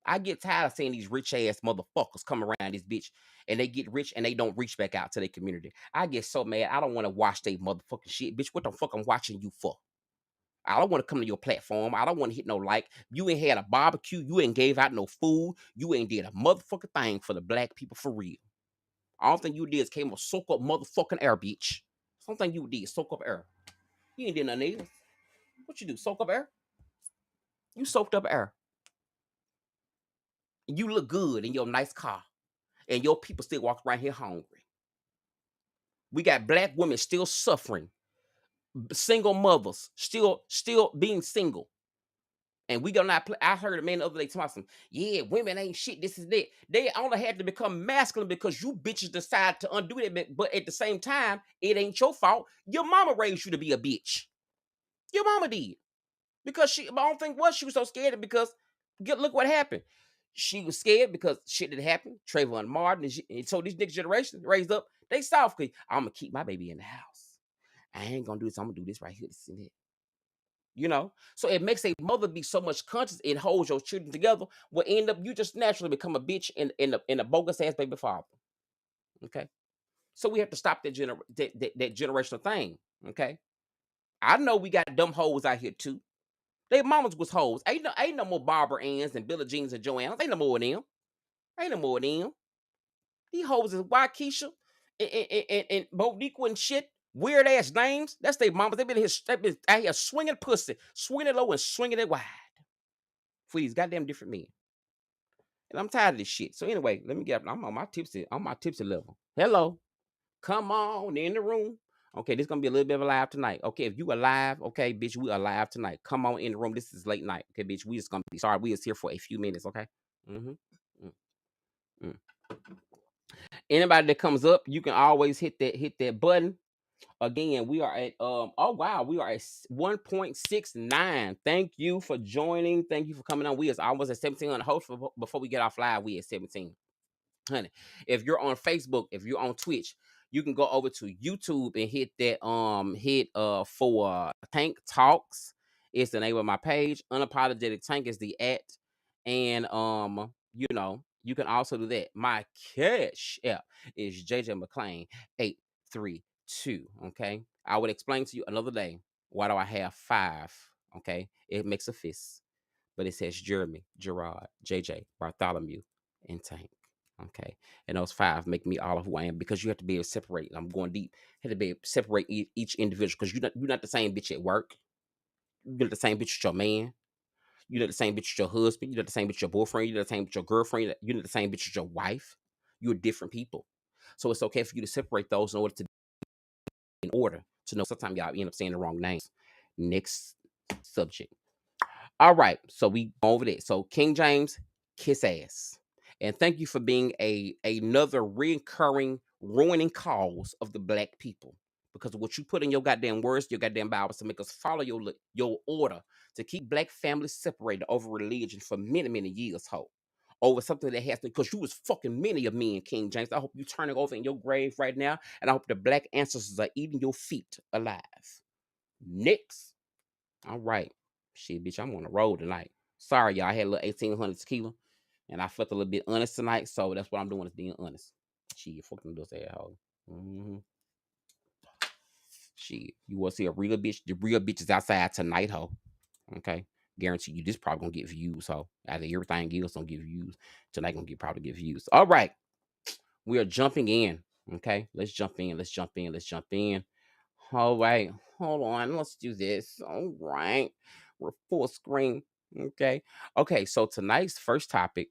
I get tired of seeing these rich ass motherfuckers come around this bitch and they get rich and they don't reach back out to their community. I get so mad. I don't want to watch they motherfucking shit. Bitch, what the fuck I'm watching you for? I don't want to come to your platform. I don't want to hit no like. You ain't had a barbecue. You ain't gave out no food. You ain't did a motherfucking thing for the black people for real. All thing you did is came to soak up motherfucking air, bitch. Something you did, soak up air. You ain't did nothing else. What you do, soak up air? You soaked up air. And you look good in your nice car. And your people still walk around here hungry. We got black women still suffering, single mothers still being single. And we gonna not play. I heard a man the other day talking about some, yeah, women ain't shit. This is that. They only had to become masculine because you bitches decide to undo it. But at the same time, it ain't your fault. Your mama raised you to be a bitch. Your mama did. Because I don't think she was so scared because look what happened. She was scared because shit that happened. Trayvon Martin and so these next generation raised up, they soft. I'm gonna keep my baby in the house. I ain't gonna do this. I'm gonna do this right here. This and that. So it makes a mother be so much conscious. It holds your children together. Will end up you just naturally become a bitch in a bogus ass baby father. Okay, so we have to stop that that generational thing. Okay, I know we got dumb hoes out here too. Their mamas was hoes. Ain't no more Barbara Ann's and Billie Jeans and Joanne. Ain't no more of them. Ain't no more of them. These hoes is Waukesha and Monique and shit. Weird ass names. That's their mamas. They been out here swinging pussy, swinging it low and swinging it wide for these goddamn different men. And I'm tired of this shit. So anyway, let me get up. I'm on my tipsy level. Hello. Come on in the room. Okay, this is gonna be a little bit of a live tonight. Okay, if you alive, okay, bitch, we alive tonight. Come on in the room. This is late night. Okay, bitch, we just gonna be sorry. We just here for a few minutes. Okay. Mm-hmm. Mm-hmm. Anybody that comes up, you can always hit that button. Again, we are at oh wow, we are at 1.69. Thank you for joining. Thank you for coming on. We is almost at 1700. Hopefully before we get off live, we at 17. Honey, if you're on Facebook, if you're on Twitch, you can go over to YouTube and hit that for Tank Talks. It's the name of my page. Unapologetic Tank is the @ and You can also do that. My cash app is JJ McClain 832. Okay. I would explain to you another day why do I have five. Okay. It makes a fist, but it says Jeremy, Gerard, JJ, Bartholomew, and Tank. Okay. And those five make me all of who I am because you have to be able to separate. And I'm going deep. You have to be able to separate each individual because you're not the same bitch at work. You're not the same bitch with your man. You're not the same bitch with your husband. You're not the same bitch with your boyfriend. You're not the same with your girlfriend. You're not the same bitch with your wife. You're different people. So it's okay for you to separate those in order to know. Sometimes y'all end up saying the wrong names. Next subject. All right, so we over there. So King James, kiss ass, and thank you for being another recurring ruining cause of the black people. Because what you put in your goddamn words, your goddamn Bibles to make us follow your order to keep black families separated over religion for many years, ho. Over something that has to, because you was fucking many of me in King James. I hope you turning over in your grave right now, and I hope the black ancestors are eating your feet alive. Next. All right. Shit, bitch, I'm on the road tonight. Sorry, y'all. I had a little 1800 tequila and I felt a little bit honest tonight. So that's what I'm doing is being honest. Shit, fucking this asshole. Mm-hmm. Shit, you want to see a real bitch? The real bitch is outside tonight, ho. Okay. Guarantee you this probably gonna get views, ho. Out of everything else, gonna get views. Tonight gonna probably get views. All right. We are jumping in. Okay. Let's jump in. Let's jump in. Let's jump in. All right, hold on. Let's do this. All right, we're full screen. Okay, okay. So tonight's first topic.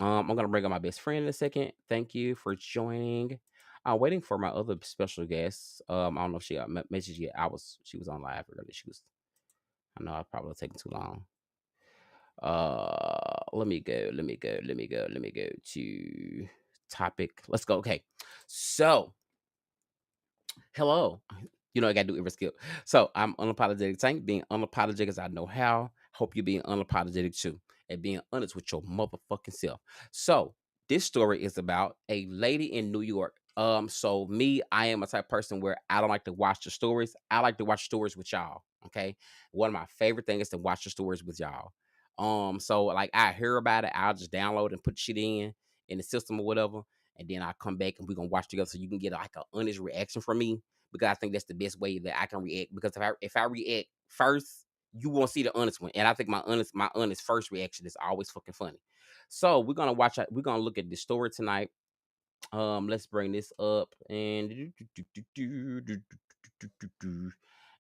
I'm gonna bring up my best friend in a second. Thank you for joining. I'm waiting for my other special guest. I don't know if she got message yet. She was on live earlier. She was. I know I probably taking too long. Let me go. Let me go. Let me go. Let me go to topic. Let's go. Okay, so hello. You know, I gotta do every skill. So I'm unapologetic Tank, being unapologetic as I know how. Hope you're being unapologetic too. And being honest with your motherfucking self. So this story is about a lady in New York. So me, I am a type of person where I don't like to watch the stories. I like to watch stories with y'all. Okay. One of my favorite things is to watch the stories with y'all. So like I hear about it, I'll just download and put shit in the system or whatever. And then I come back and we're gonna watch together so you can get like an honest reaction from me because I think that's the best way that I can react. Because if I react first, you won't see the honest one, and I think my honest first reaction is always fucking funny. So we're gonna we're gonna look at the story tonight. Let's bring this up and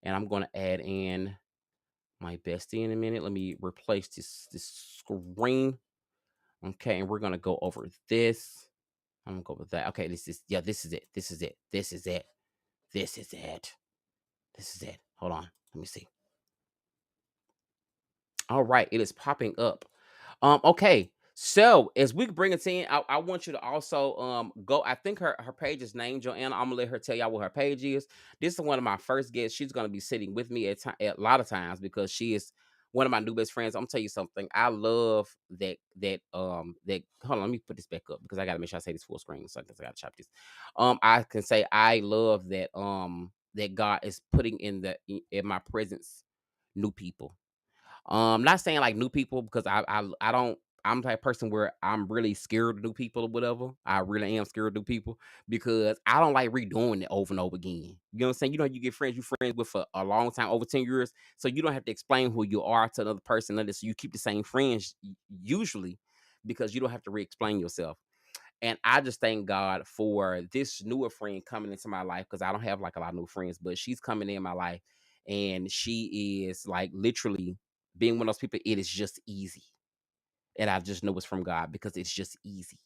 I'm gonna add in my bestie in a minute. Let me replace this screen. Okay, and we're gonna go over this. I'm gonna go with that. Okay, this is this is it. This is it. This is it. This is it. This is it. Hold on. Let me see. All right, it is popping up. Okay. So as we bring it in, I want you to also go. I think her page is named Joanna. I'm gonna let her tell y'all what her page is. This is one of my first guests. She's gonna be sitting with me at a lot of times because she is one of my new best friends. I'm gonna tell you something. I love that hold on, let me put this back up because I gotta make sure I say this full screen. So I gotta chop this. I can say I love that God is putting in my presence new people. Not saying like new people because I don't. I'm the type of person where I'm really scared of new people or whatever. I really am scared of new people because I don't like redoing it over and over again. You know what I'm saying? You know, you get friends you friends with for a long time, over 10 years, so you don't have to explain who you are to another person. Unless you keep the same friends usually, because you don't have to re-explain yourself. And I just thank God for this newer friend coming into my life because I don't have like a lot of new friends, but she's coming in my life and she is like literally being one of those people. It is just easy. And I just know it's from God because it's just easy.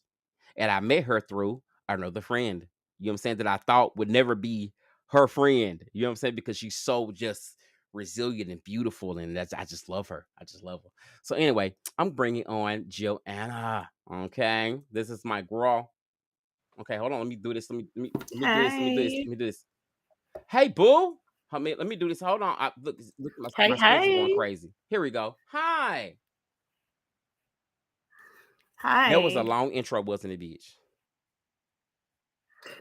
And I met her through another friend, you know what I'm saying, that I thought would never be her friend, you know what I'm saying, because she's so just resilient and beautiful. And I just love her. I just love her. So anyway, I'm bringing on Joanna. Okay. This is my girl. Okay, hold on. Let me do this. Let me do this. Let me do this. Hey. Let me do this. Hey, boo. Let me do this. Hold on. Look, my Hey, screens are going hey. crazy. Here we go. Hi. That was a Hi. long intro, wasn't it, bitch?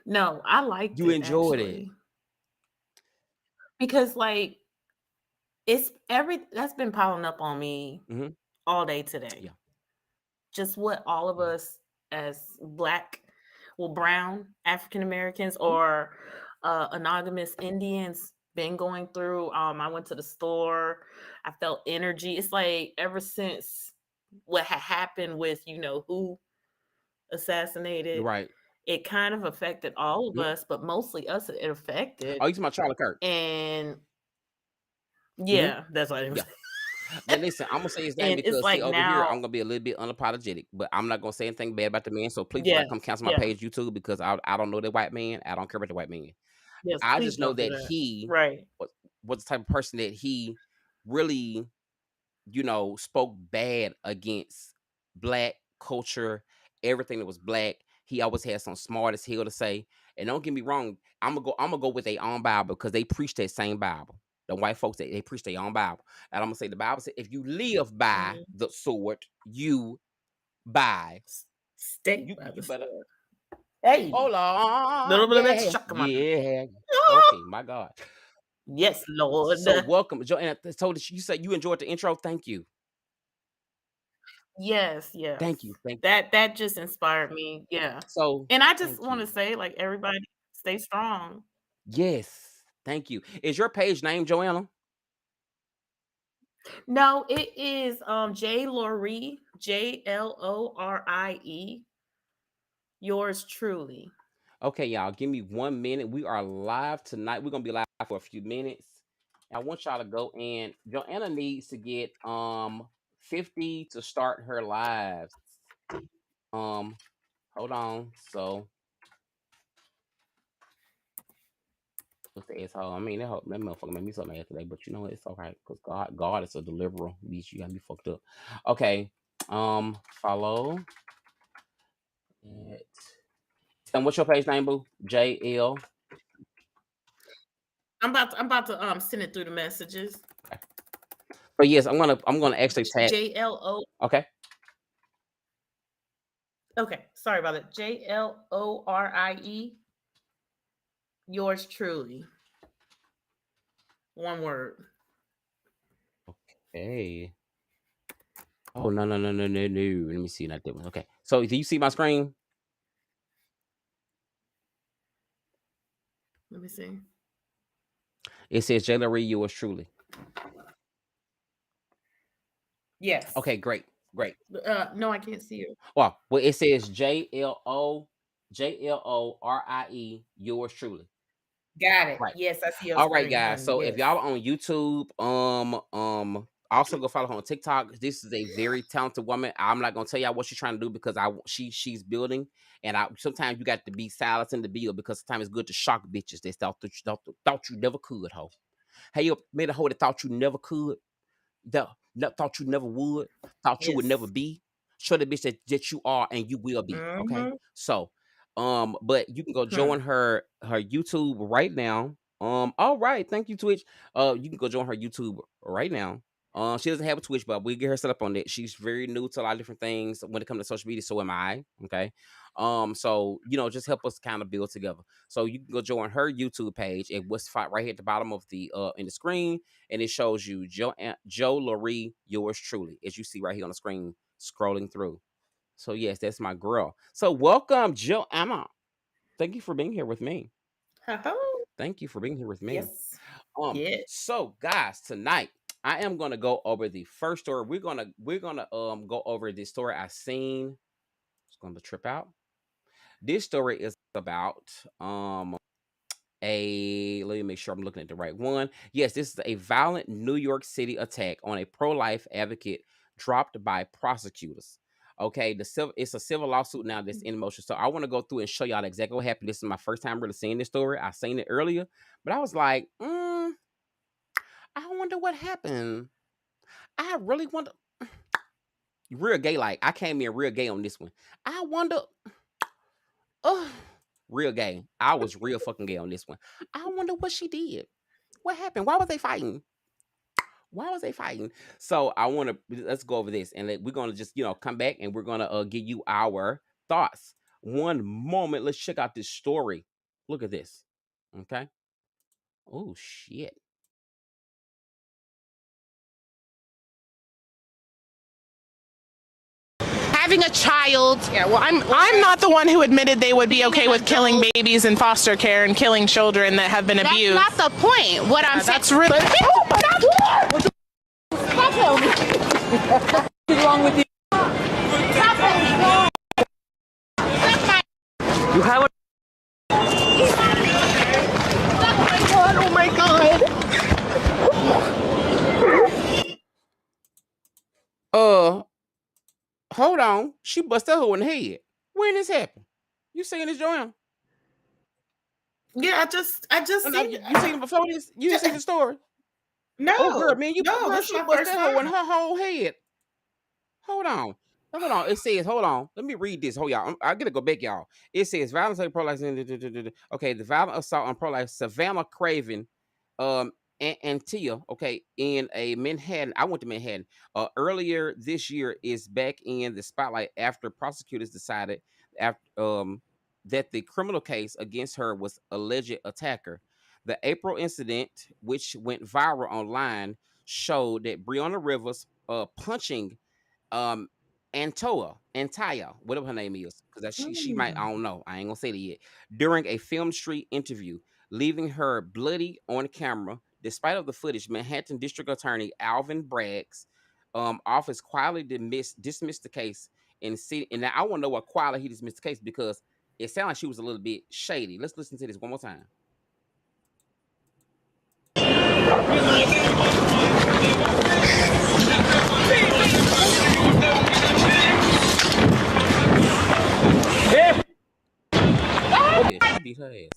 No, I liked You it enjoyed it. actually. Because like it's that's been piling up on me Hmm. all day today. Yeah. Just what all of Mhm. us as black, well, brown African Americans or anonymous Indians been going through. I went to the store, I felt energy. It's like ever since what had happened with who assassinated, Right. it kind of affected all of Mhm. us, but mostly us it affected. Oh, you talking about Charlie Kirk? And Hmm. yeah, that's what I was. Yeah. But listen, I'm gonna say his name And it's because see like over here, I'm now, gonna be a little bit unapologetic, but I'm not gonna say anything bad about the man. So please do not yes, come cancel my yeah, page YouTube because I don't know the white man. I don't care about the white man. yes, I please just know don't do that that. he Right. was, was the type of person that he really, spoke bad against black culture, everything that was black. He always had some smart as hell to say. And don't get me wrong, I'm gonna go with their own Bible because they preach that same Bible. The white folks they preach their own Bible. And I'm gonna say the Bible said if you live by Mhm. the sword, you buy. Stay by You the better sword. Hey, hold on. little bit of that Yeah. shakaman. Yeah. Ah! Okay, my God. Yes, Lord. So welcome, Joanna. So you said you enjoyed the intro. Thank you. Yes, yes. Thank you. Thank you. That just inspired me. Yeah. So And I just thank want to you. say, like, everybody stay strong. Yes. Thank you. Is your page name Joanna? No, it is J Lorie, JLORIE, yours truly. Okay, y'all. Give me 1 minute. We are live tonight. We're gonna be live for a few minutes. I want y'all to go in. Joanna needs to get 50 to start her lives. Um, hold on. So what's the asshole? I mean, that motherfucker made me so mad today, but you know what? It's all right because God is a deliverer. Bitch, you got me fucked up. Okay. Follow it. And what's your page name, boo? JL. I'm about to send it through the messages. Okay. But yes, I'm gonna actually tag. JLO. Okay. Okay, sorry about that. JLORIE, yours truly. One word. Okay. Oh no no no no no no. Let me see. Not that one. Okay. So do you see my screen? Let me see. It says Jayla Reed, yours truly. Yes. Okay, great, great. No, I can't see you. Well, it says JLORIE, yours truly. Got it. Right. Yes, I see your All right, screen, guys. honey. So if y'all Yes. are on YouTube, also go follow her on TikTok. This is a very talented woman. I'm not gonna tell y'all what she's trying to do because she's building, and I sometimes you got to be silent in the build because sometimes it's good to shock bitches that thought you never could, hoe. Hey, you made a hoe that thought you never could, that thought you never would, thought you would never Yes. be. Show the bitch that you are and you will be. Okay. Mm-hmm. So, but you can go Hmm. join her YouTube right now. All right, thank you, Twitch. You can go join her YouTube right now. She doesn't have a Twitch, but we get her set up on that. She's very new to a lot of different things when it comes to social media. So am I. Okay. So just help us kind of build together. So you can go join her YouTube page at what's right here at the bottom of the in the screen, and it shows you Joe Laurie, yours truly, as you see right here on the screen, scrolling through. So yes, that's my girl. So welcome, Joanna. Thank you for being here with me. Hello. Thank you for being here with me. Yes. Yeah. So guys, tonight I am gonna go over the first story. We're gonna go over this story I seen. It's gonna trip out. This story is about let me make sure I'm looking at the right one. Yes, this is a violent New York City attack on a pro-life advocate dropped by prosecutors. Okay, it's a civil lawsuit now that's in motion. So I want to go through and show y'all exactly what happened. This is my first time really seeing this story. I seen it earlier, but I was like, I wonder what happened. I really wonder. Real gay, like I came in real gay on this one. I wonder. Oh, real gay. I was real fucking gay on this one. I wonder what she did. What happened? Why was they fighting? Why was they fighting? So I want to let's go over this, and we're gonna just come back and we're gonna give you our thoughts. One moment, let's check out this story. Look at this. Okay. Oh shit. having a child. Yeah, well, I'm not the one who admitted they would be okay with killing babies in foster care and killing children that have been abused. That's not the point. What I'm saying. That's really. What's wrong with you? You have a. Oh my god! Hold on. She busted her in the head. When this happened? You seen this, Joanne? Yeah, I just seen it. You seen it before this? You didn't see the story? No. Oh, girl, man, no, that's she my busted first her in time. her whole head. Hold on. It says, hold on. Let me read this. Hold y'all. I gotta go back, y'all. It says violence against pro-life. Okay, the violent assault on pro-life. Savannah Craven, and Tia. Okay, in a Manhattan. I went to Manhattan. Earlier this year is back in the spotlight after prosecutors decided that the criminal case against her was alleged attacker. The April incident, which went viral online, showed that Breonna Rivers punching Antaya, whatever her name is, because she might, I don't know, I ain't gonna say that yet. During a Film Street interview, leaving her bloody on camera. Despite of the footage, Manhattan District Attorney Alvin Bragg's office quietly dismissed the case and now I want to know what quietly he dismissed the case because it sounded like she was a little bit shady. Let's listen to this one more time. Yeah, she beat her ass.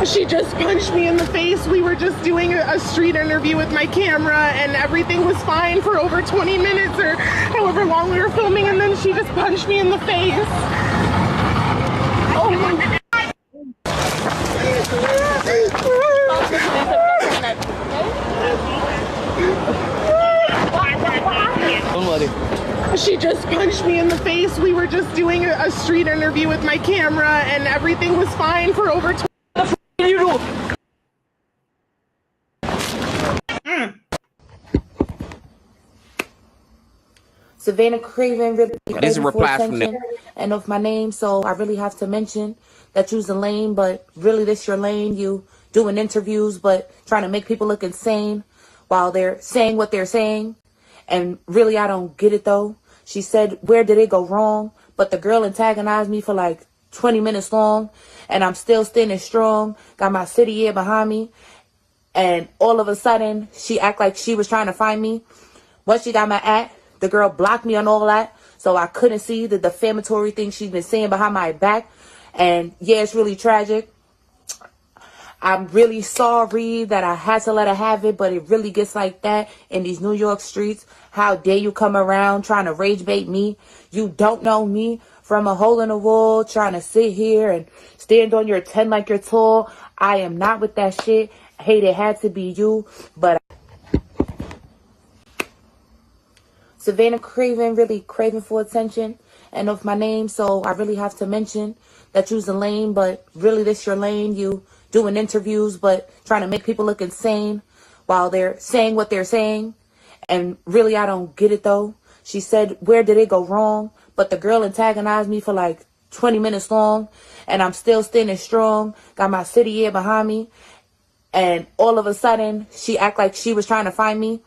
She just punched me in the face. We were just doing a street interview with my camera and everything was fine for over 20 minutes or however long we were filming, and then she just punched me in the face. Oh my god. She just punched me in the face. We were just doing a street interview with my camera and everything was fine for over 20 minutes. You do? Savannah Craven really This is a reply from them. and of my name, so I really have to mention that you's a lane, but really this your lane. You doing interviews, but trying to make people look insane while they're saying what they're saying. And really, I don't get it though. She said, where did it go wrong? But the girl antagonized me for like 20 minutes long, and I'm still standing strong. Got my city here behind me. And all of a sudden, she act like she was trying to find me. Once she got my act, the girl blocked me on all that, so I couldn't see the defamatory things she's been saying behind my back. And yeah, it's really tragic. I'm really sorry that I had to let her have it, but it really gets like that in these New York streets. How dare you come around trying to rage bait me? You don't know me from a hole in the wall, trying to sit here and stand on your 10 like you're tall. I am not with that shit. I hate it had to be you, but Savannah Craven really craving for attention and of my name, so I really have to mention that you's a lane, but really this your lane. You doing interviews, but trying to make people look insane while they're saying what they're saying. And really, I don't get it though. She said, where did it go wrong? But the girl antagonized me for like 20 minutes long, and I'm still standing strong. Got my city here behind me. And all of a sudden, she act like she was trying to find me.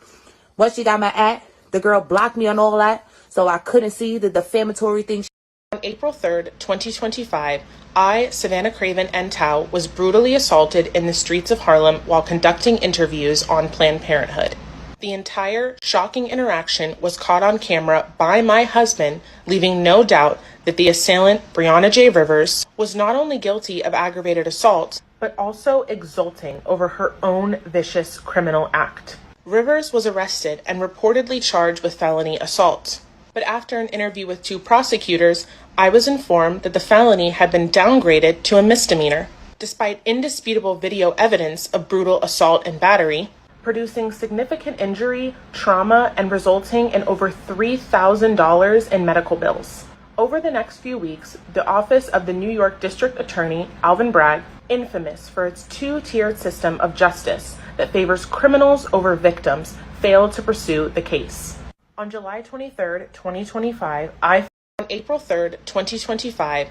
Once she got my act, the girl blocked me on all that, so I couldn't see the defamatory things. On April 3rd, 2025, I, Savannah Craven N. Tao, was brutally assaulted in the streets of Harlem while conducting interviews on Planned Parenthood. The entire shocking interaction was caught on camera by my husband, leaving no doubt that the assailant, Breonna J. Rivers, was not only guilty of aggravated assault, but also exulting over her own vicious criminal act. Rivers was arrested and reportedly charged with felony assault. But after an interview with 2 prosecutors, I was informed that the felony had been downgraded to a misdemeanor. Despite indisputable video evidence of brutal assault and battery, producing significant injury, trauma, and resulting in over $3,000 in medical bills. Over the next few weeks, the office of the New York District Attorney, Alvin Bragg, infamous for its two-tiered system of justice that favors criminals over victims, failed to pursue the case. On July 23rd, 2025, on April 3rd, 2025,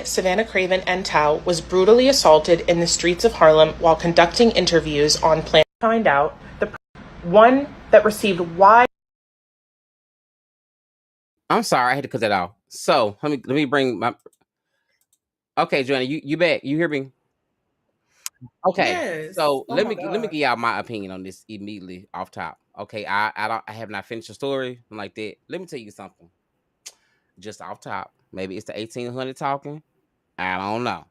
Savannah Craven and Tao was brutally assaulted in the streets of Harlem while conducting interviews on Plan. Find out the one that received wide. I'm sorry, I had to cut that off. So let me bring my. Okay, Joanna, you back? You hear me? Okay, Yes. so Oh let my me God. give y'all my opinion on this immediately off top. Okay, I have not finished the story like that. Let me tell you something. Just off top, maybe it's the 1800 talking. I don't know.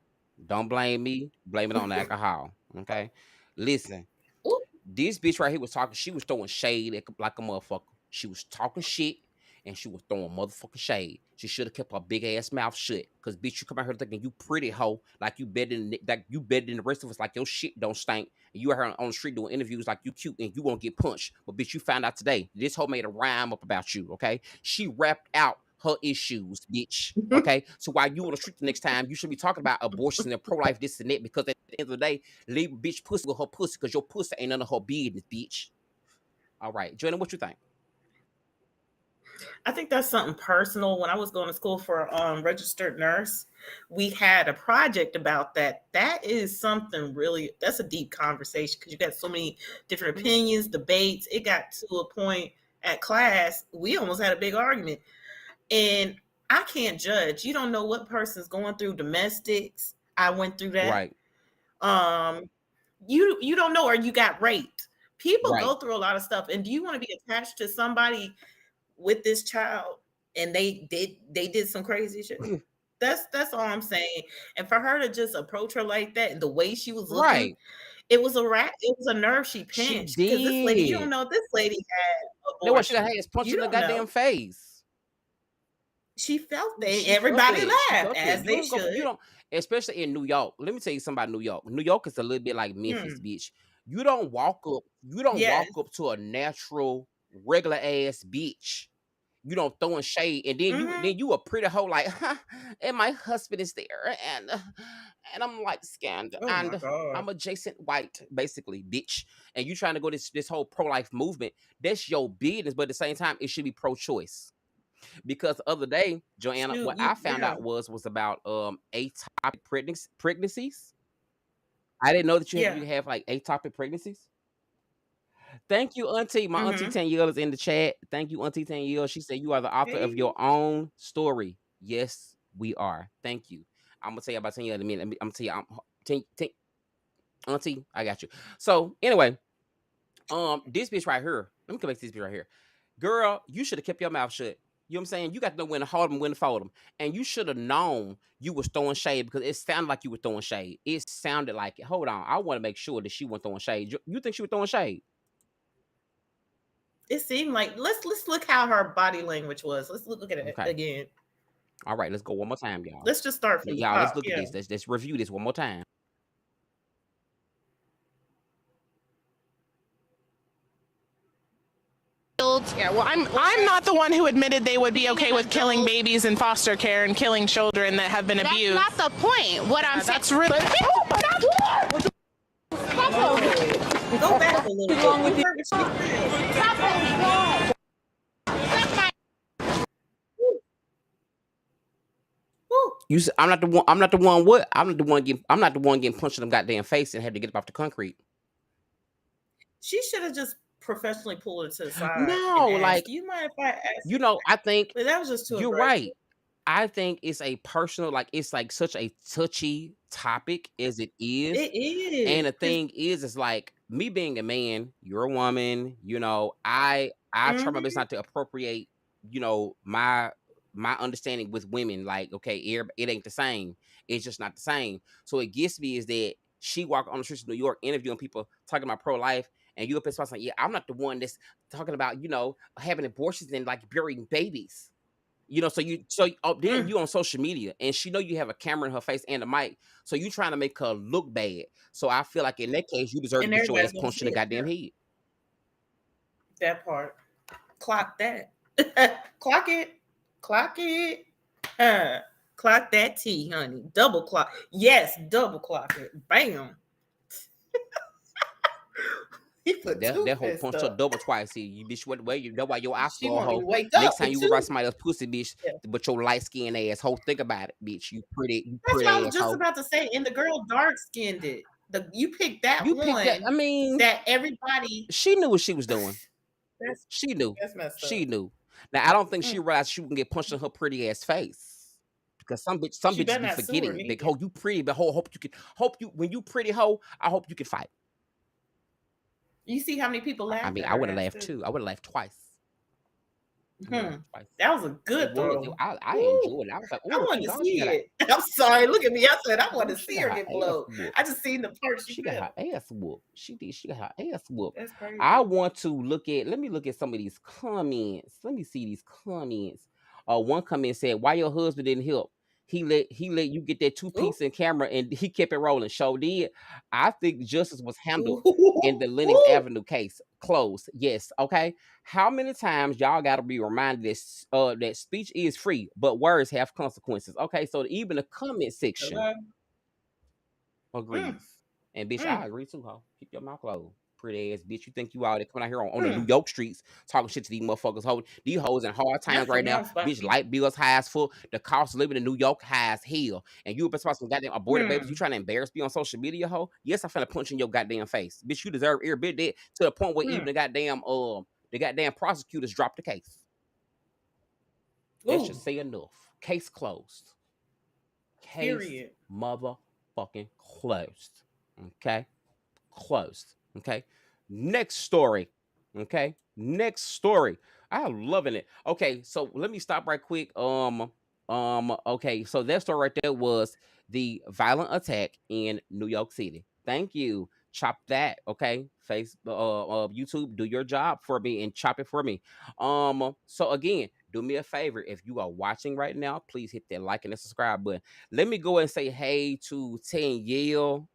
Don't blame me. Blame it on the alcohol. Okay, listen. Ooh. This bitch right here was talking. She was throwing shade like a motherfucker. She was talking shit and she was throwing motherfucking shade. She should have kept her big ass mouth shut. Cause bitch, you come out here thinking you pretty hoe, like you better than the rest of us, like your shit don't stink. And you out here on the street doing interviews like you cute and you won't get punched. But bitch, you found out today this hoe made a rhyme up about you. Okay, she rapped out her issues, bitch. Okay, so while you on the street the next time, you should be talking about abortion and pro-life, this and that, because at the end of the day, leave a bitch pussy with her pussy, because your pussy ain't none of her business, bitch. All right, Jordan, what you think? I think that's something personal. When I was going to school for registered nurse, we had a project about that. That is something really, that's a deep conversation because you got so many different opinions, debates. It got to a point at class, we almost had a big argument. And I can't judge. You don't know what person's going through domestics. I went through that. Right, You don't know, or you got raped. People right. go through a lot of stuff. And do you want to be attached to somebody with this child and they did some crazy shit? That's all I'm saying. And for her to just approach her like that and the way she was looking, Right. it was a nerve she She pinched. Because this lady, you don't did. know if this lady had That what she abortion. got ass punched You in the don't know. goddamn face. She felt that. She felt Everybody it. She laughed, felt it. as You they don't go. You should. don't. Especially in New York. Let me tell you something about New York. New York is a little bit like Memphis, bitch. You don't walk up. You don't Yes. walk up to a natural, regular ass bitch. You don't throwing shade, and then you a pretty hoe like, huh, and my husband is there, and I'm like scanned, Oh my and God. I'm adjacent white, basically, bitch. And you trying to go this whole pro life movement? That's your business, but at the same time, it should be pro choice. Because the other day, Joanna, Shoot, what I found yeah. out was about atopic pregnancies. I didn't know that you Yeah. have like atopic pregnancies. Thank you, Auntie. My Auntie Mm-hmm. Tanyelle is in the chat. Thank you, Auntie Tanyelle. She said you are the author of Hey. your own story. Yes, we are. Thank you. I'm gonna tell you about Tanyelle in a minute. I'm gonna tell you, Auntie, I got you. So anyway, this bitch right here. Let me come back to this bitch right here. Girl, you should have kept your mouth shut. You know what I'm saying? You got to know when to hold them, when to fold them. And you should have known you was throwing shade because it sounded like you were throwing shade. It sounded like it. Hold on. I want to make sure that she wasn't throwing shade. You think she was throwing shade? It seemed like let's look how her body language was. Let's look at it Okay. again. All right, let's go one more time, y'all. Let's just start from the Y'all, let's top. look at Yeah. this. Let's review this one more time. Yeah, well, I'm not the one who admitted they would be okay with killing babies in foster care and killing children that have been abused. That's not the point. What I'm saying. That's really. Go back a little bit. You heard what she said. Woo. You said I'm not the one. I'm not the one. What? I'm not the one getting punched in the goddamn face and had to get up off the concrete. She should have just professionally pulled it to the side. No, and asked, like, do you mind if I ask? you know, I think But that was just too you're aggressive. right. I think it's a personal, like it's like such a touchy topic as it is. It is. And the thing is like me being a man, you're a woman, you know, I try my best not to appropriate, you know, my understanding with women. Like, okay, it ain't the same. It's just not the same. So it gets me is that she walked on the streets of New York interviewing people talking about pro-life, and you up there saying, yeah, I'm not the one that's talking about, you know, having abortions and like burying babies. You know, then you on social media, and she know you have a camera in her face and a mic, so you trying to make her look bad. So I feel like in that case, you deserve to get your ass punched in the goddamn head. That part. Clock that. Clock it. Clock Clock that T, honey. Double clock. Yes, double clock it. Bam. He put That whole toothpaste punch up up. double twice. See, you bitch, what way you know why your eye She skull won't hoe. even wake Next up time with you go by two. somebody else pussy, bitch, Yeah. but your light skinned ass hoe. Think about it, bitch. You That's what I pretty was ass just hoe. about to say. And the girl dark skinned it. You picked that You picked that. I one mean, that everybody. she knew what she was doing. That's She knew. that's messed She up. knew. Now I don't think she Mm. realized she can get punched in her pretty ass face. Because some She bitches better be not sue her forgetting. They neither. hoe you pretty, but hope you when you pretty hoe, I hope you can fight. You see how many people I laughed mean, at I her would have ass laughed too. too. I would have laughed twice. I would've laughed twice. That was a It good was. throw. I Woo. enjoyed it. I was like, I oh, wanted thank to God she see got it. I'm sorry. Look at me. I said I want to she see got her her get ass blowed. whooped. I just seen the part she She got her fell. ass whooped. She did. She got her ass whooped. That's crazy. I want to let me look at some of these comments. Let me see these comments. One comment said, "Why your husband didn't help? He let you get that two Ooh. piece in camera and he kept it rolling." Show did. I think justice was handled in the Lenox Ooh. Avenue case. Closed. Yes. Okay. How many times y'all got to be reminded that speech is free, but words have consequences? Okay. So even the comment section Hello? agrees. Mm, And bitch, I mm, agree too, ho. Keep your mouth closed. Pretty ass bitch. You think you out there coming out here on the New mm. York streets talking shit to these motherfuckers, ho. These hoes in hard times That's the right now. wrong spot. Bitch, light bills high as full. The cost of living in New York high as hell. And you about some goddamn aborted babies. You trying to embarrass me on social media, ho? Yes, I'm finna punch in your goddamn face. Bitch, you deserve ear bit that to the point where even the goddamn prosecutors dropped the case. That should Ooh, say enough. Case closed. Case period. motherfucking closed. Okay? Closed. Okay. Next story. Okay. Next story. I'm loving it. Okay, so let me stop right quick. Okay, so that story right there was the violent attack in New York City. Thank you. Chop that. Okay. YouTube, do your job for me and chop it for me. So again, do me a favor. If you are watching right now, please hit that like and the subscribe button. Let me go and say hey to Tanyelle.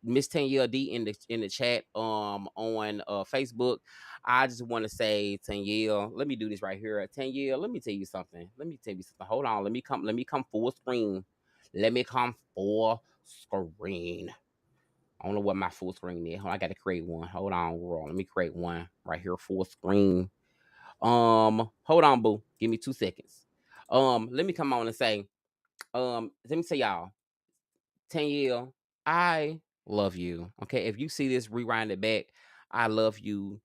Miss Tanyelle D in the chat on Facebook. I just want to say, Tanyelle, let me do this right here. Tanyelle, let me tell you something. Hold on. Let me come full screen. Let me come full screen. I don't know what my full screen is. I got to create one. Hold on, girl. Let me create one right here, full screen. Hold on, boo. Give me 2 seconds. Let me come on and say, let me say y'all, Tanyelle, I love you. Okay, if you see this, rewind it back. I love you.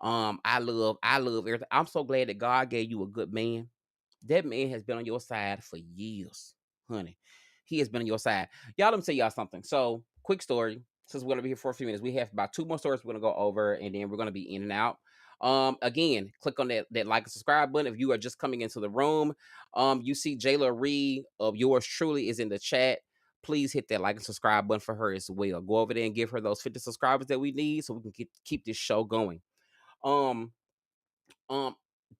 I love everything. I'm so glad that God gave you a good man. That man has been on your side for years, honey. He has been on your side. Y'all, let me tell y'all something. So, quick story. Since we're gonna be here for a few minutes, we have about 2 more stories we're gonna go over, and then we're gonna be in and out. Again, click on that like and subscribe button if you are just coming into the room. You see Jayla Reed of yours truly is in the chat. Please hit that like and subscribe button for her as well. Go over there and give her those 50 subscribers that we need so we can keep this show going. Um, um,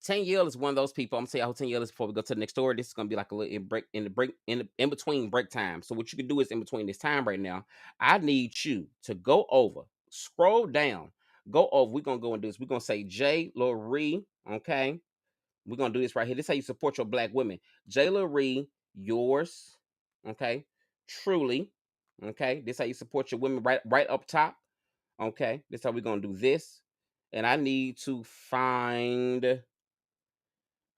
Tanyelle is one of those people. I'm gonna tell you how Tanyelle is before we go to the next story. This is gonna be like a little in between break time. So what you can do is in between this time right now, I need you to go over, scroll down, go over. We're gonna go and do this. We're gonna say J. Loree. Okay, we're gonna do this right here. This is how you support your black women. J. Loree, yours. Okay, truly. Okay, this is how you support your women right up top. Okay, this is how we're gonna do this. And I need to find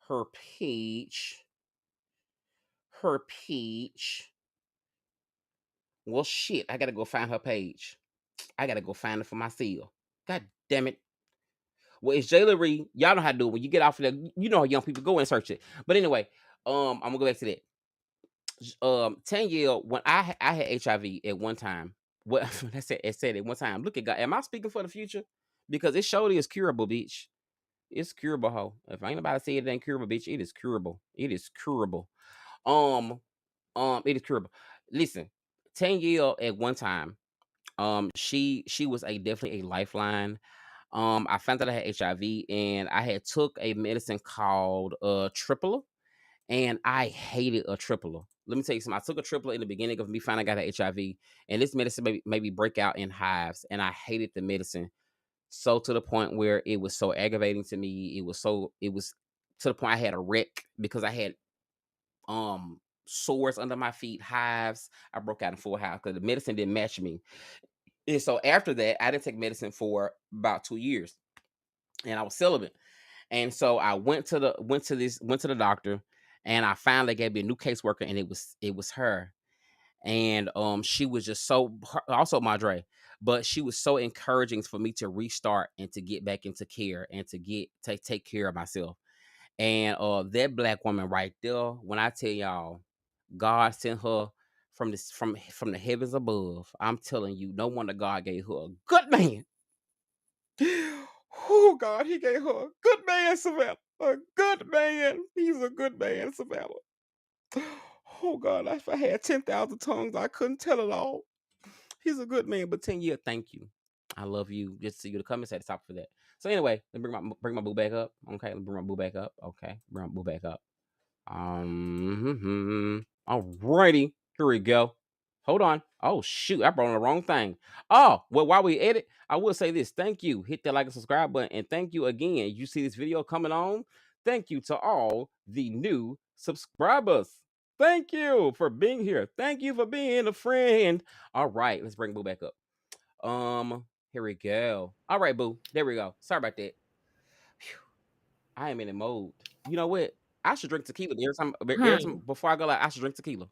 her peach. Her peach. Well, shit, I gotta go find her page. I gotta go find it for myself. God damn it. Well, it's Jayla Reed. Y'all know how to do it. When you get off of there, you know how young people go and search it. But anyway, I'm gonna go back to that. 10-year when I had HIV at one time. What I said at one time. Look at God. Am I speaking for the future? Because it surely is curable, bitch. It's curable, ho. If ain't nobody say it ain't curable, bitch, it is curable. It is curable. Um, it is curable. Listen, 10-year at one time. She was definitely a lifeline. I found out I had HIV and I had took a medicine called Tripler, and I hated a Tripler. Let me tell you something. I took a Tripler in the beginning of me finding out I got HIV, and this medicine made me break out in hives, and I hated the medicine so to the point where it was so aggravating to me. It was to the point I had a wreck because I had sores under my feet, hives. I broke out in full hives because the medicine didn't match me. And so after that, I didn't take medicine for about 2 years, and I was celibate. And so I went to the doctor, and I finally gave me a new caseworker, and it was her. And she was just also Madre, but she was so encouraging for me to restart and to get back into care and to take care of myself. And that black woman right there, when I tell y'all, God sent her from the heavens above. I'm telling you, no wonder God gave her a good man. Oh God, He gave her a good man, Savannah. A good man. He's a good man, Savannah. Oh God, if I had 10,000 tongues, I couldn't tell it all. He's a good man, but 10 years, thank you. I love you. Just see you to come and say the top for that. So anyway, let me bring my boo back up. Okay, let me bring my boo back up. Okay, bring my boo back up. Alrighty, here we go. Hold on. Oh shoot, I brought on the wrong thing. Oh, well, while we edit, I will say this. Thank you. Hit that like and subscribe button, and thank you again. You see this video coming on. Thank you to all the new subscribers. Thank you for being here. Thank you for being a friend. All right, let's bring Boo back up. Here we go. All right, Boo. There we go. Sorry about that. Phew. I am in a mode. You know what? I should drink tequila every time before I go out. I should drink tequila.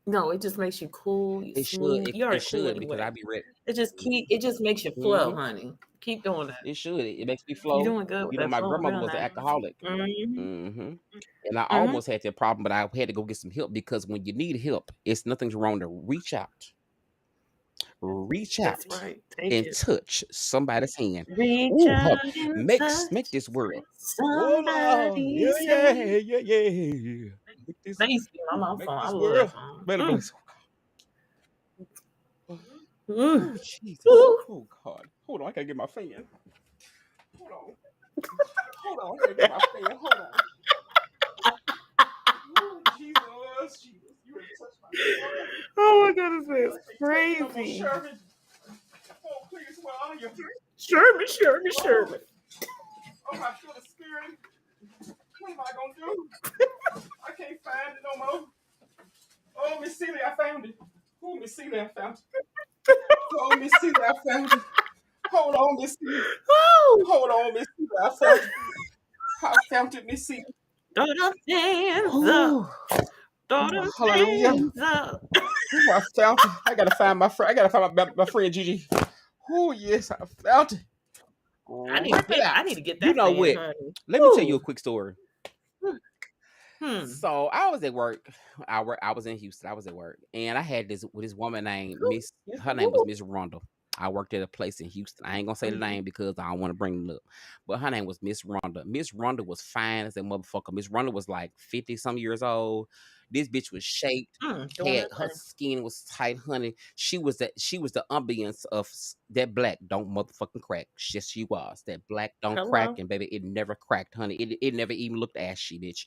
No, it just makes you cool. You It smooth. should. You already It cool should because anyway. I be ready. It just makes you flow, honey. Keep doing that. It should. It makes me You're flow. doing good with You know, that my flow. grandmother Real was an nice. alcoholic. And I almost had that problem, but I had to go get some help because when you need help, it's nothing's wrong to reach out. That's right. Take and it. touch somebody's hand. Reach Ooh, out and make this world. somebody's Yeah. Make this, That used to be my make song. I this love world that song. better bless. Ooh. Oh, Jesus. Ooh. Oh, God. Hold on. I gotta get my fan. Hold on. I gotta get my fan. Hold on. Oh, Jesus. You have touched my fan. Oh my goodness, it's crazy. Oh, please, where are you? Sherman. Oh, I feel the spirit. What am I gonna do? I can't find it no more. Oh, Miss Celia, I found it. Oh, Miss Celia, I found it. Oh, Miss Celia, I found it. Hold on, Miss Celia. Hold on, Miss Celia, I found it. I found it, Miss Celia. Throw them hands up. Throw them hands up. Oh, I found it. I gotta find my friend. I gotta find my friend Gigi. Oh, yes, I found it. I need to get that. You know what? Honey. Let me tell you a quick story. Hmm. So I was at work. I was in Houston. I was at work, and I had this woman named Miss. Her name was Miss Rhonda. I worked at a place in Houston. I ain't gonna say the name because I don't want to bring it up. But her name was Miss Rhonda. Miss Rhonda was fine as a motherfucker. Miss Rhonda was like 50 some years old. This bitch was shaped. Her skin was tight, honey. She was the ambience of that black don't motherfucking crack. Yes, she was. That black don't crack, and baby, it never cracked, honey. It never even looked ashy, bitch.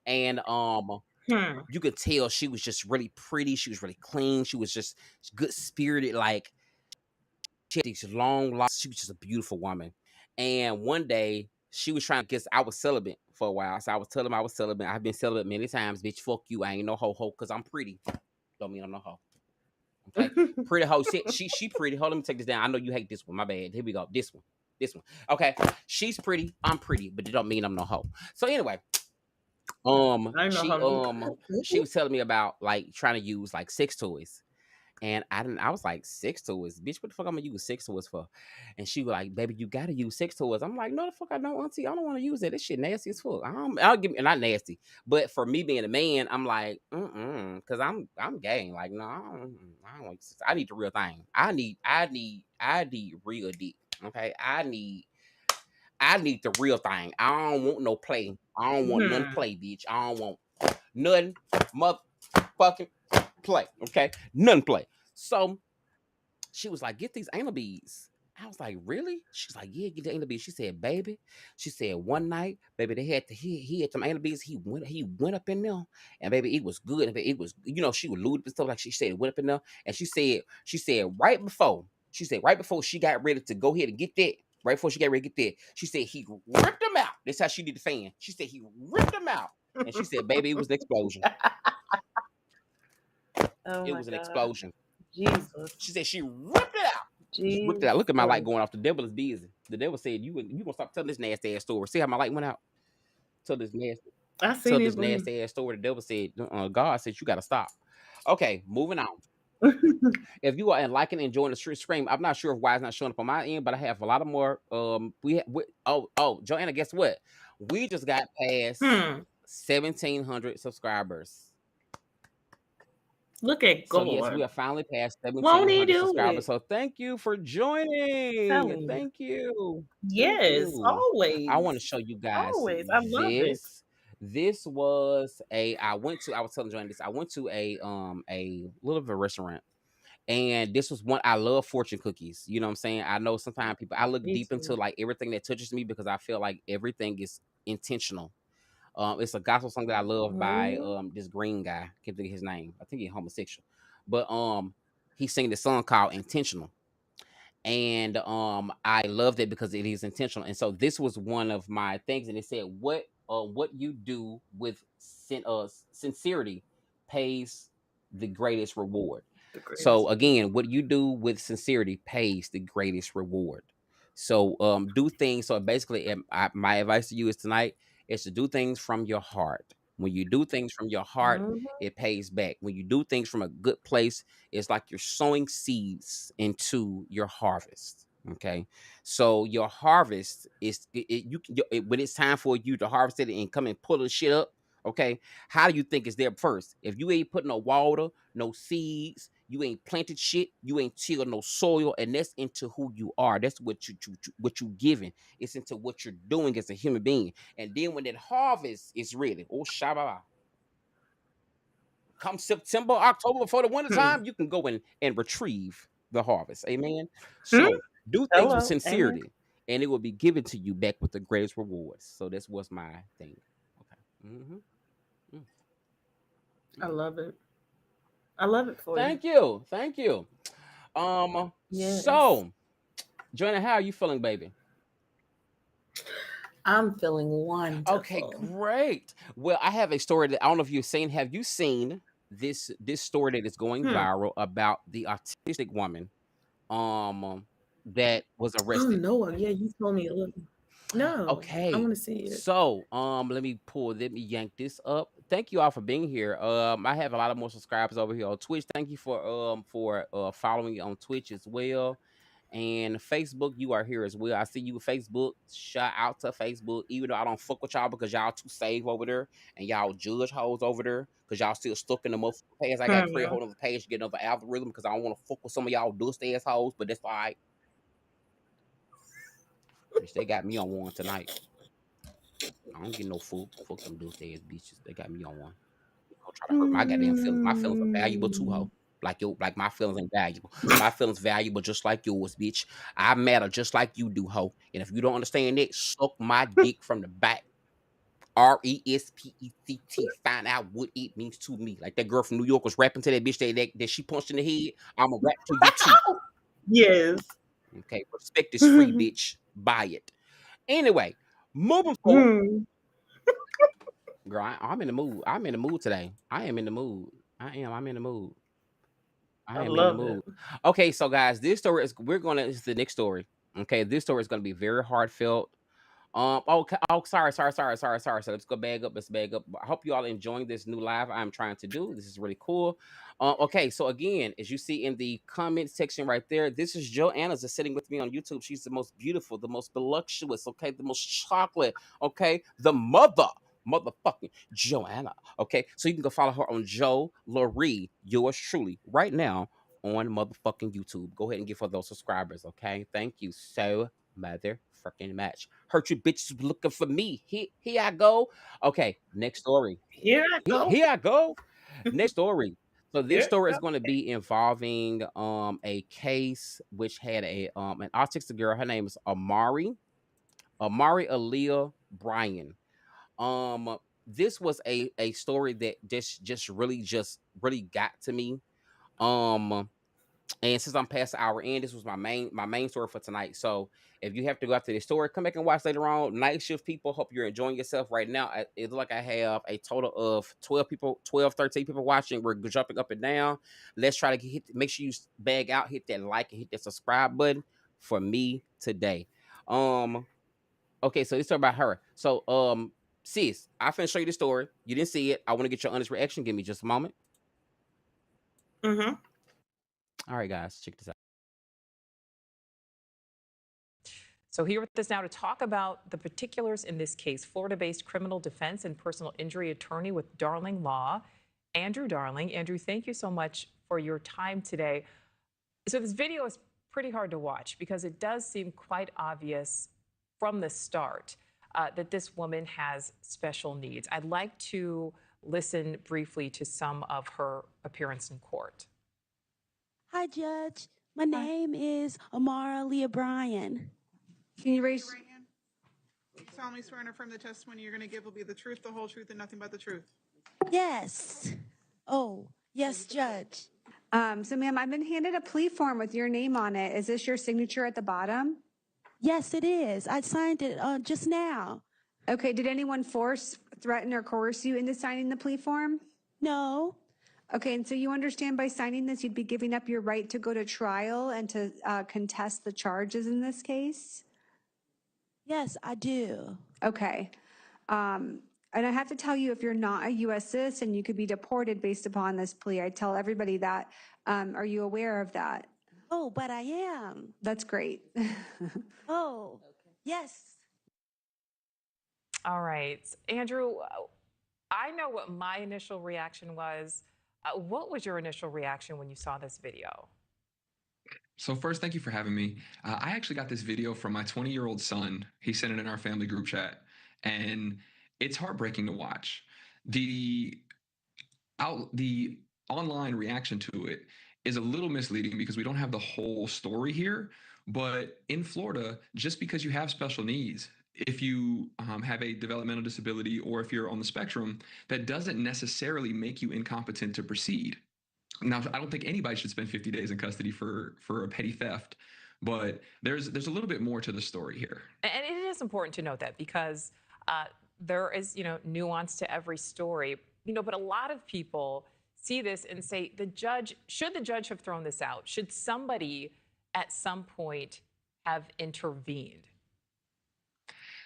And you could tell she was just really pretty. She was really clean. She was just good spirited. Like she had these long locks. She was just a beautiful woman. And one day she was trying to guess I was celibate for a while. So I was telling her I was celibate. I've been celibate many times, bitch. Fuck you. I ain't no ho because I'm pretty. Don't mean I'm no ho. Okay. Pretty hoe. She pretty. Hold on, let me take this down. I know you hate this one. My bad. Here we go. This one. Okay. She's pretty. I'm pretty, but it don't mean I'm no hoe. So anyway. She was telling me about like trying to use like sex toys. And I was like, sex toys? Bitch, what the fuck I'm gonna use sex toys for? And she was like, baby, you gotta use sex toys. I'm like, no, the fuck I don't, auntie. I don't want to use it. This shit nasty as fuck. I'll give me not nasty. But for me being a man, I'm like, because I'm gay. Like, no, I don't like I need the real thing. I need real dick. Okay. I need the real thing. I don't want no play. I don't want none play, bitch. I don't want none motherfucking play. Okay? None play. So she was like, get these anal beads. I was like, really? She's like, yeah, get the anal beads. She said, baby. She said, one night, baby, they had he had some anal beads. He went up in there, and baby, it was good. And it was, she would lewd and stuff like she said. It went up in there, and she said right before she got ready to go ahead and get that. Right before she got ready to get that, she said he ripped them out. That's how she did the fan. She said he ripped them out. And she said, baby, it was an explosion. Oh It my was an God. explosion. Jesus. She said she ripped it out. She ripped it out. Look at my light going off. The devil is busy. The devil said, you gonna stop telling this nasty ass story. See how my light went out? Tell this nasty. I seen it. Nasty ass story. The devil said, God said you gotta stop. Okay, moving on. If you are liking and enjoying the stream, I'm not sure why it's not showing up on my end, but I have a lot of more. Joanna, guess what? We just got past 1,700 subscribers. Look at So God. yes, we are finally past Won't he 1,700 do subscribers. it? So thank you for joining. Telling you. Thank you. Yes, Thank you. always. I want to show you guys Always. I love it. This was I was telling Joanna this. I went to a little bit of a restaurant. And this was one, I love fortune cookies. You know what I'm saying? I know sometimes people, I look Me deep too. into like everything that touches me because I feel like everything is intentional. It's a gospel song that I love by this green guy. I can't think of his name. I think he's homosexual. But he sang this song called Intentional. And I loved it because it is intentional. And so this was one of my things. And it said, what you do with sincerity pays the greatest reward. So again, what you do with sincerity pays the greatest reward. So do things. So basically, my advice to you is tonight is to do things from your heart. When you do things from your heart, it pays back. When you do things from a good place, it's like you're sowing seeds into your harvest. Okay, so your harvest is when it's time for you to harvest it and come and pull the shit up. Okay, how do you think it's there first? If you ain't put no water, no seeds, you ain't planted shit, you ain't tilled no soil, and that's into who you are. That's what you giving. It's into what you're doing as a human being. And then when that harvest is ready, oh shabba, come September, October, before the winter time, you can go and retrieve the harvest. Amen. So do things with sincerity, and it will be given to you back with the greatest rewards. So this was my thing. Okay. I love it. I love it for Thank you. Thank you. Yes. So Joanna, how are you feeling, baby? I'm feeling wonderful. Okay, great. Well, I have a story that I don't know if you've seen. Have you seen this story that is going viral about the autistic woman that was Oh arrested? no, yeah, you told me a little. No, I Okay. want to see it. So, let me yank this up. Thank you all for being here. I have a lot of more subscribers over here on Twitch. Thank you for following me on Twitch as well. And Facebook, you are here as well. I see you Facebook. Shout out to Facebook. Even though I don't fuck with y'all because y'all too safe over there and y'all judge hoes over there because y'all still stuck in the motherfucking page. I got to create a whole other page to get another algorithm because I don't want to fuck with some of y'all dust ass hoes, but that's all right. Bitch, they got me on one tonight. I don't get no fuck them dust ass bitches. They got me on one. Don't try to hurt my goddamn feelings. My feelings are valuable too, ho. Like my feelings ain't valuable. My feelings valuable just like yours, bitch. I matter just like you do, ho. And if you don't understand it, suck my dick from the back. RESPECT. Find out what it means to me. Like that girl from New York was rapping to that bitch that she punched in the head. I'ma rap to you too. Yes. Okay, respect is free, bitch. Buy it. Anyway, moving forward. Girl, I'm in the mood. I'm in the mood today. I am in the mood. I'm in the mood. I am in the mood. Okay, so guys, this story is it's the next story. Okay, this story is gonna be very heartfelt. Okay. Oh, sorry. So let's go bag up. Let's bag up. I hope you all enjoying this new live I'm trying to do. This is really cool. Okay. So again, as you see in the comment section right there, this is Joanna's is sitting with me on YouTube. She's the most beautiful, the most voluptuous. Okay, the most chocolate. Okay, the motherfucking Joanna. Okay, so you can go follow her on Joe Laurie, yours truly, right now on motherfucking YouTube. Go ahead and give her those subscribers. Okay, thank you so mother freaking much. Hurt you bitches looking for me. Here I go. Okay, next story. Here I go. Here I go. Next story. So this story is going to be involving a case which had an autistic girl. Her name is Amari Aaliyah Bryan. This was a story that just really got to me. And since I'm past the hour in, this was my main story for tonight. So if you have to go after this story, come back and watch later on. Night shift people, hope you're enjoying yourself right now. It looks like I have a total of 13 people watching. We're jumping up and down. Let's try to make sure you bag out, hit that like and hit that subscribe button for me today. Okay, so this story about her. So sis, I finna show you the story. You didn't see it. I want to get your honest reaction. Give me just a moment. Mm-hmm. All right, guys, check this out. So here with us now to talk about the particulars in this case, Florida-based criminal defense and personal injury attorney with Darling Law, Andrew Darling. Andrew, thank you so much for your time today. So this video is pretty hard to watch because it does seem quite obvious from the start that this woman has special needs. I'd like to listen briefly to some of her appearance in court. Hi, Judge. My name is Amara Leah Bryan. Can you raise your right hand? You solemnly swear and affirm the testimony you're going to give will be the truth, the whole truth, and nothing but the truth. Yes. Oh, yes, Judge. So, ma'am, I've been handed a plea form with your name on it. Is this your signature at the bottom? Yes, it is. I signed it just now. Okay, did anyone force, threaten, or coerce you into signing the plea form? No. Okay, and so you understand by signing this, you'd be giving up your right to go to trial and to contest the charges in this case? Yes, I do. Okay. And I have to tell you, if you're not a U.S. citizen, you could be deported based upon this plea. I tell everybody that. Are you aware of that? Oh, but I am. That's great. Oh, yes. All right, Andrew, I know what my initial reaction was. What was your initial reaction when you saw this video? So first, thank you for having me. I actually got this video from my 20-year-old son. He sent it in our family group chat, and it's heartbreaking to watch. The online reaction to it is a little misleading because we don't have the whole story here. But in Florida, just because you have special needs, if you have a developmental disability or if you're on the spectrum, that doesn't necessarily make you incompetent to proceed. Now, I don't think anybody should spend 50 days in custody for a petty theft, but there's a little bit more to the story here. And it is important to note that because there is, nuance to every story, but a lot of people see this and say, should the judge have thrown this out? Should somebody at some point have intervened?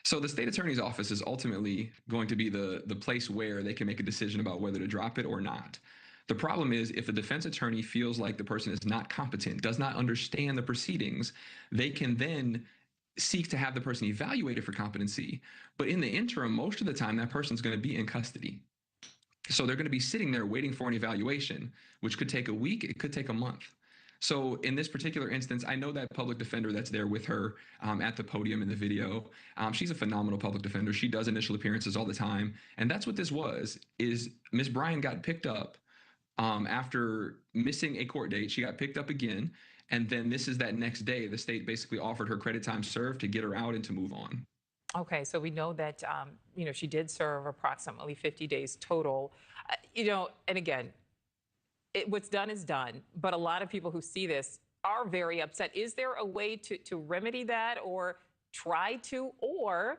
So the state attorney's office is ultimately going to be the place where they can make a decision about whether to drop it or not. The problem is if the defense attorney feels like the person is not competent, does not understand the proceedings, they can then seek to have the person evaluated for competency. But in the interim, most of the time, that person's going to be in custody. So they're going to be sitting there waiting for an evaluation, which could take a week, it could take a month. So in this particular instance, I know that public defender that's there with her at the podium in the video. She's a phenomenal public defender. She does initial appearances all the time. And that's what this is Ms. Bryan got picked up after missing a court date. She got picked up again. And then this is that next day, the state basically offered her credit time served to get her out and to move on. Okay, so we know that, she did serve approximately 50 days total. And again, what's done is done, but a lot of people who see this are very upset. Is there a way to remedy that or try to, or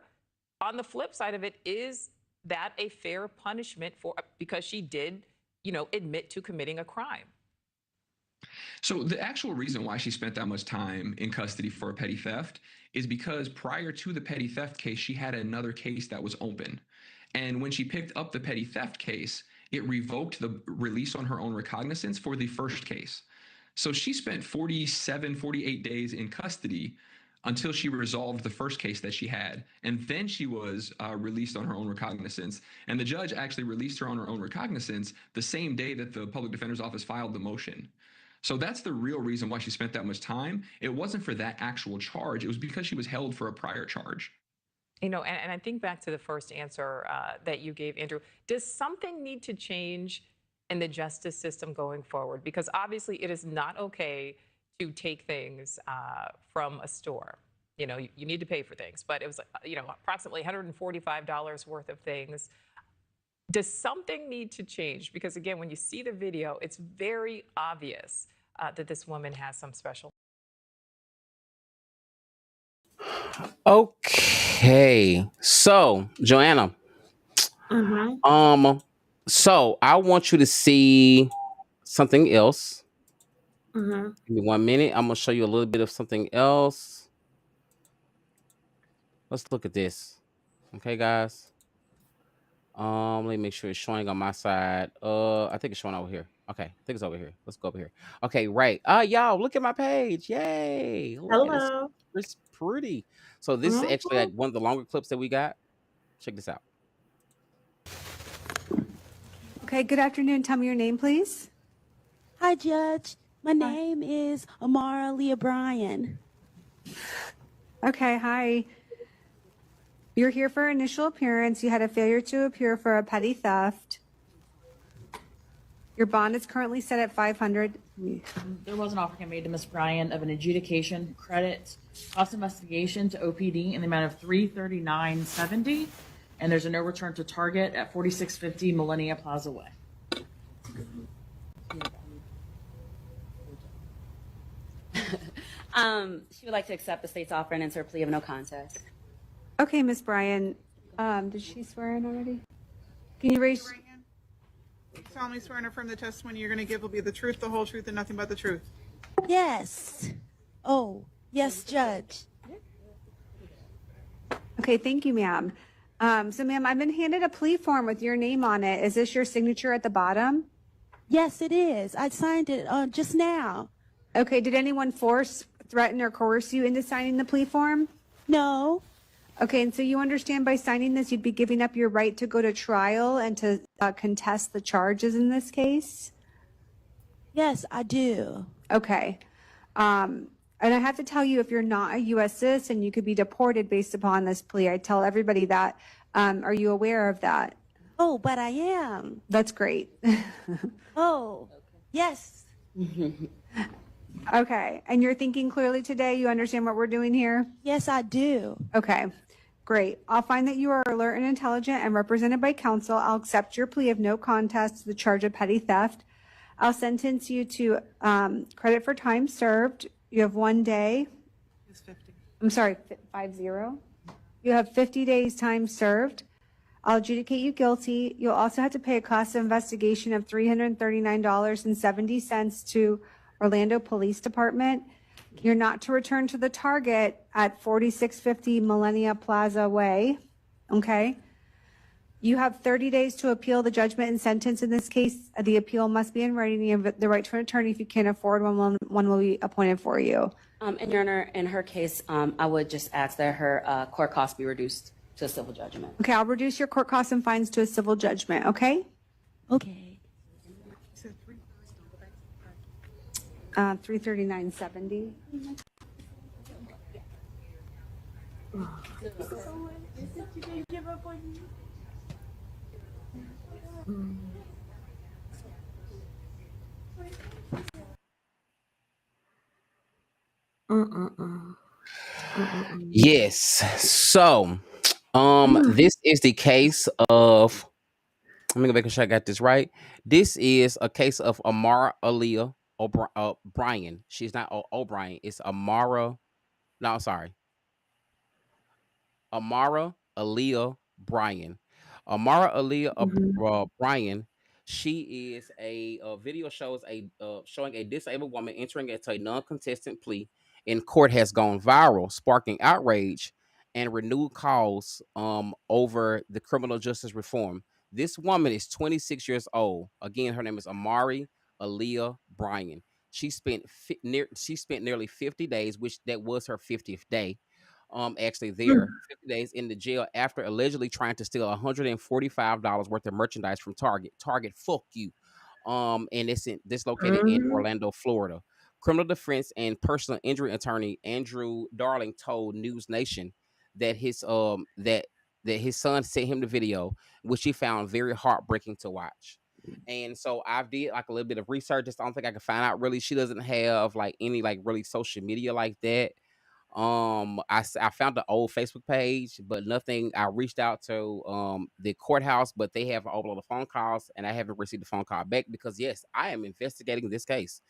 on the flip side of it, is that a fair punishment because she did, admit to committing a crime? So the actual reason why she spent that much time in custody for a petty theft is because prior to the petty theft case, she had another case that was open. And when she picked up the petty theft case, it revoked the release on her own recognizance for the first case. So she spent 48 days in custody until she resolved the first case that she had. And then she was released on her own recognizance. And the judge actually released her on her own recognizance the same day that the public defender's office filed the motion. So that's the real reason why she spent that much time. It wasn't for that actual charge. It was because she was held for a prior charge. And I think back to the first answer that you gave, Andrew. Does something need to change in the justice system going forward? Because obviously it is not okay to take things from a store. You need to pay for things, but it was, approximately $145 worth of things. Does something need to change? Because again, when you see the video, it's very obvious that this woman has some special. Okay, so Joanna, Mm-hmm. so I want you to see something else. Mm-hmm. Give me 1 minute. I'm gonna show you a little bit of something else. Let's look at this. Okay, guys. Let me make sure it's showing on my side. I think it's showing over here. Okay, I think it's over here. Let's go over here. Okay, right. Y'all, look at my page. Yay! Look at it. Hello. It's pretty. So this is actually Mm-hmm. like one of the longer clips that we got. Check this out. Okay, good afternoon. Tell me your name, please. Hi, Judge. My name is Amara Leah Bryan. Okay, hi. You're here for initial appearance. You had a failure to appear for a petty theft. Your bond is currently set at $500. There was an offer made to Ms. Bryan of an adjudication credit cost investigation to OPD in the amount of $339.70, and there's a no return to target at 4650 Millennia Plaza Way. She would like to accept the state's offer and enter a plea of no contest. Okay, Ms. Bryan. Did she swear in already? Can you raise? You solemnly swear and affirm the testimony you're going to give will be the truth, the whole truth, and nothing but the truth. Yes. Oh, yes, Judge. Okay, thank you, ma'am. So, ma'am, I've been handed a plea form with your name on it. Is this your signature at the bottom? Yes, it is. I signed it just now. Okay, did anyone force, threaten, or coerce you into signing the plea form? No. Okay, and so you understand by signing this, you'd be giving up your right to go to trial and to contest the charges in this case? Yes, I do. Okay. And I have to tell you, if you're not a U.S. citizen, you could be deported based upon this plea. I tell everybody that. Are you aware of that? Oh, but I am. That's great. Oh, yes. Okay, and you're thinking clearly today? You understand what we're doing here? Yes, I do. Okay, great. I'll find that you are alert and intelligent and represented by counsel. I'll accept your plea of no contest to the charge of petty theft. I'll sentence you to credit for time served. You have 1 day. It's 50. I'm sorry, 50. You have 50 days time served. I'll adjudicate you guilty. You'll also have to pay a cost of investigation of $339.70 to Orlando Police Department. You're not to return to the target at 4650 Millennia Plaza Way. Okay? You have 30 days to appeal the judgment and sentence in this case. The appeal must be in writing. You have the right to an attorney. If you can't afford one, one will be appointed for you. And Your Honor, in her case, I would just ask that her court costs be reduced to a civil judgment. Okay, I'll reduce your court costs and fines to a civil judgment, okay? Okay. 339.70. Yes. So, this is the case of. Let me go back and sure I got this right. This is a case of Amara Aaliyah Bryan. She's not O'Brien. It's Amara. No, sorry. Amara Aaliyah Bryan. Amara Aaliyah Bryan. She is a video shows showing a disabled woman entering into a non-contestant plea in court has gone viral, sparking outrage and renewed calls over the criminal justice reform. This woman is 26 years old. Again, her name is Amari Aaliyah Bryan. She spent nearly 50 days, which that was her 50th day actually there 50 days in the jail after allegedly trying to steal $145 worth of merchandise from Target, fuck you. And this located in Orlando, Florida. Criminal defense and personal injury attorney Andrew Darling told News Nation that his son sent him the video, which he found very heartbreaking to watch. And so I did like a little bit of research. Just I don't think I can find out really. She doesn't have like any like really social media like that. I found the old Facebook page, but nothing. I reached out to the courthouse, but they haven't uploaded phone calls, and I haven't received a phone call back because yes, I am investigating this case.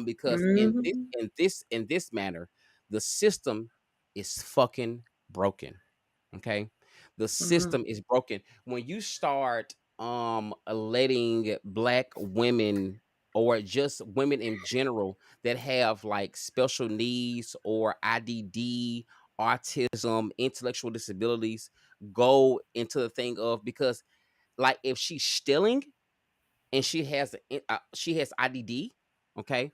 Because in this manner, the system is fucking broken. Okay, the system is broken when you start letting black women or just women in general that have like special needs or IDD, autism, intellectual disabilities go into the thing of, because like if she's stealing and she has IDD, okay,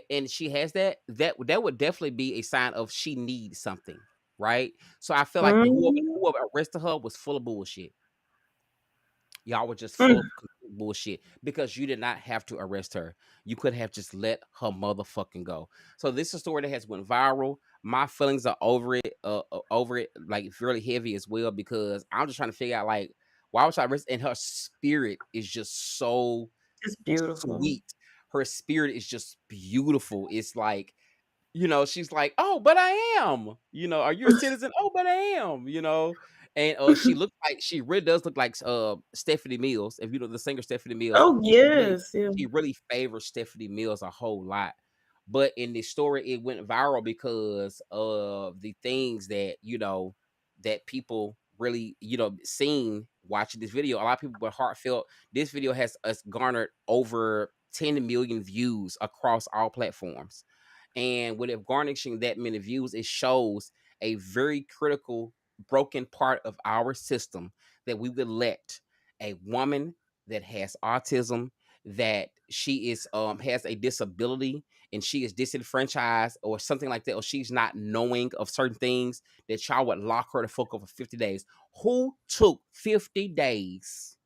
and she has that would definitely be a sign of she needs something, right? So I feel like whoever arrested her was full of bullshit. Y'all were just full of complete bullshit because you did not have to arrest her. You could have just let her motherfucking go. So this is a story that has went viral. My feelings are over it, like really heavy as well, because I'm just trying to figure out like why was I arrested? And her spirit is just so It's beautiful. sweet. Her spirit is just beautiful. It's like, she's like, "Oh, but I am." "Are you a citizen?" "Oh, but I am." And she really does look like Stephanie Mills. If you know the singer Stephanie Mills, Oh, yes, yeah. she really favors Stephanie Mills a whole lot. But in this story, it went viral because of the things that that people really seen watching this video. A lot of people were heartfelt. This video has garnered over 10 million views across all platforms. And with it garnishing that many views, it shows a very critical, broken part of our system, that we would let a woman that has autism, that she is has a disability and she is disenfranchised or something like that, or she's not knowing of certain things, that y'all would lock her the fuck up for 50 days. Who took 50 days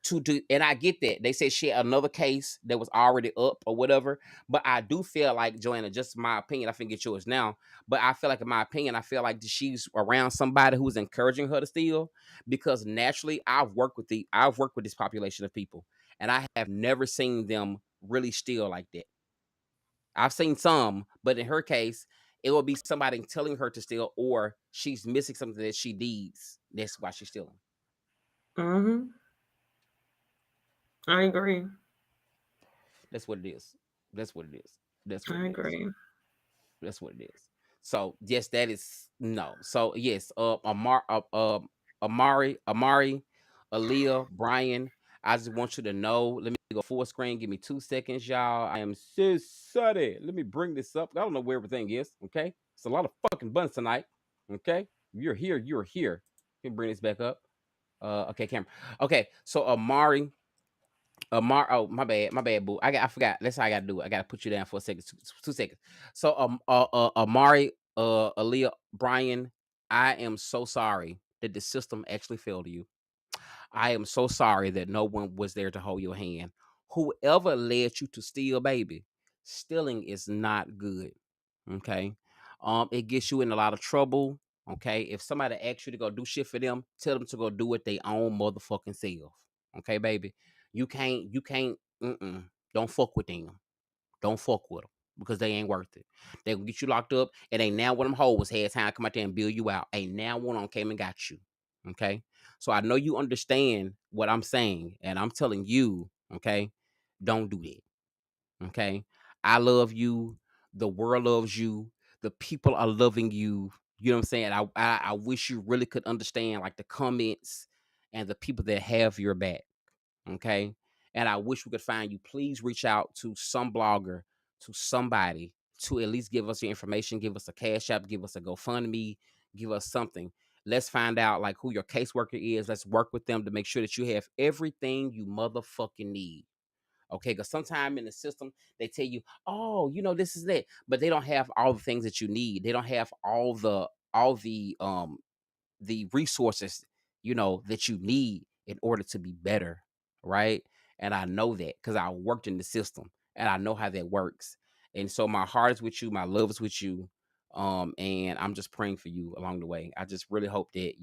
to do? And I get that they said she had another case that was already up or whatever, but I do feel like, Joanna, just my opinion, I think it's yours now, but I feel like, in my opinion, I feel like she's around somebody who's encouraging her to steal, because naturally I've worked with this population of people, and I have never seen them really steal like that. I've seen some, but in her case, it will be somebody telling her to steal, or she's missing something that she needs. That's why she's stealing. I agree. That's what it is. That's what it is. That's what I it is. agree. That's what it is. So yes, that is no. So yes, Amari, Aaliyah, Brian. I just want you to know. Let me go full screen. Give me 2 seconds, y'all. I am so sorry. Let me bring this up. I don't know where everything is. Okay, it's a lot of fucking buttons tonight. Okay, you're here. You're here. Let me bring this back up. Okay, camera. Okay, so Amari. Oh, my bad, boo. I forgot. That's how I gotta do it. I gotta put you down for a second, 2 seconds. So, Amari, Aaliyah, Brian, I am so sorry that the system actually failed you. I am so sorry that no one was there to hold your hand. Whoever led you to steal, baby, stealing is not good. Okay, it gets you in a lot of trouble. Okay, if somebody asks you to go do shit for them, tell them to go do it their own motherfucking self. Okay, baby, you can't. Don't fuck with them. Don't fuck with them, because they ain't worth it. They gonna get you locked up, and ain't now one of them hoes had time to come out there and bail you out. Ain't now one of them came and got you. Okay, so I know you understand what I'm saying, and I'm telling you, okay, don't do that. Okay, I love you. The world loves you. The people are loving you. You know what I'm saying? I wish you really could understand like the comments and the people that have your back. Okay. And I wish we could find you. Please reach out to some blogger, to somebody, to at least give us your information, give us a cash app, give us a GoFundMe, give us something. Let's find out like who your caseworker is. Let's work with them to make sure that you have everything you motherfucking need. Okay, because sometime in the system they tell you, oh, this is it, but they don't have all the things that you need. They don't have all the resources that you need in order to be better, right? And I know that because I worked in the system and I know how that works. And so my heart is with you, my love is with you, and I'm just praying for you along the way. I just really hope that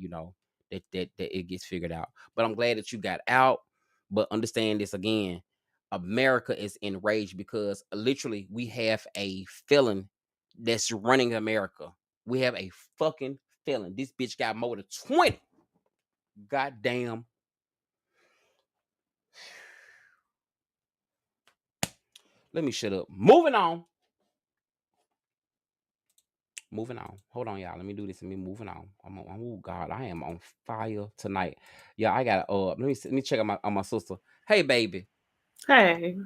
that it gets figured out. But I'm glad that you got out. But understand this again: America is enraged because literally we have a felon that's running America. We have a fucking felon. This bitch got more than 20 goddamn. Let me shut up. Moving on. Hold on, y'all. Let me do this. Let me moving on. Oh God, I am on fire tonight. Yeah, I got let me check on my sister. Hey, baby. Hey.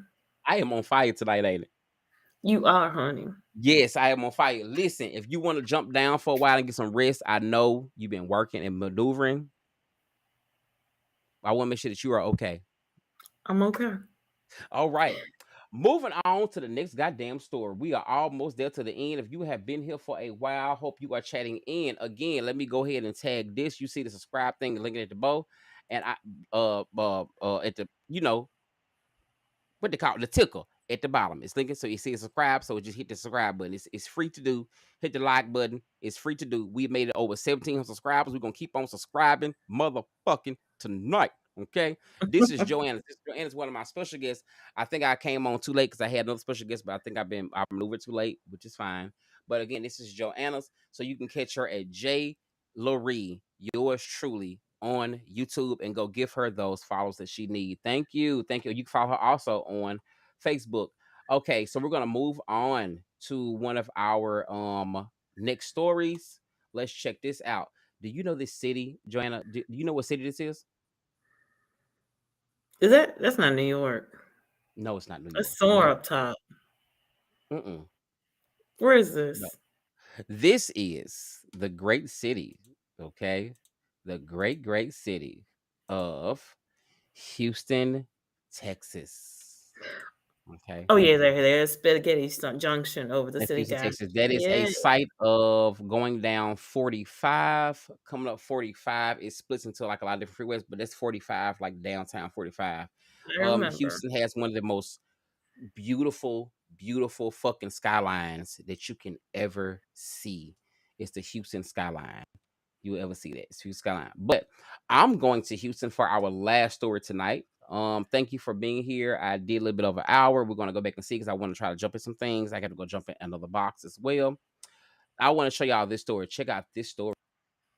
I am on fire tonight, ain't it? You are, honey. Yes, I am on fire. Listen, if you want to jump down for a while and get some rest, I know you've been working and maneuvering. I want to make sure that you are okay. I'm okay. All right. Moving on to the next goddamn story. We are almost there to the end. If you have been here for a while, hope you are chatting in. Again, let me go ahead and tag this. You see the subscribe thing, link it at the bow. And I at the, what they call it, the ticker at the bottom. It's linking, so you see subscribe. So just hit the subscribe button. It's free to do. Hit the like button. It's free to do. We made it over 1,700 subscribers. We're gonna keep on subscribing, motherfucking tonight. Okay. This is Joanna. Joanna's one of my special guests. I think I came on too late because I had another special guest, but I think I maneuvered too late, which is fine. But again, this is Joanna's, so you can catch her at J. Laurie, yours truly, on YouTube, and go give her those follows that she needs. Thank you. You can follow her also on Facebook. Okay, so we're gonna move on to one of our next stories. Let's check this out. Do you know this city, Joanna? Do you know what city this is? That's not New York? No, it's not New York. It's somewhere up top. Where is this? No. This is the great city, okay? The great city of Houston, Texas. Okay. Oh yeah, there's Spaghetti Junction over the That's city Houston, guy. Texas. That is a site of going down 45, coming up 45. It splits into like a lot of different freeways, but that's 45, like downtown 45. I remember. Houston has one of the most beautiful fucking skylines that you can ever see. It's the Houston skyline. You ever see that? It's Houston skyline. But I'm going to Houston for our last story tonight. Thank you for being here. I did a little bit over an hour. We're gonna go back and see because I want to try to jump in some things. I got to go jump in another box as well. I want to show y'all this story. Check out this story.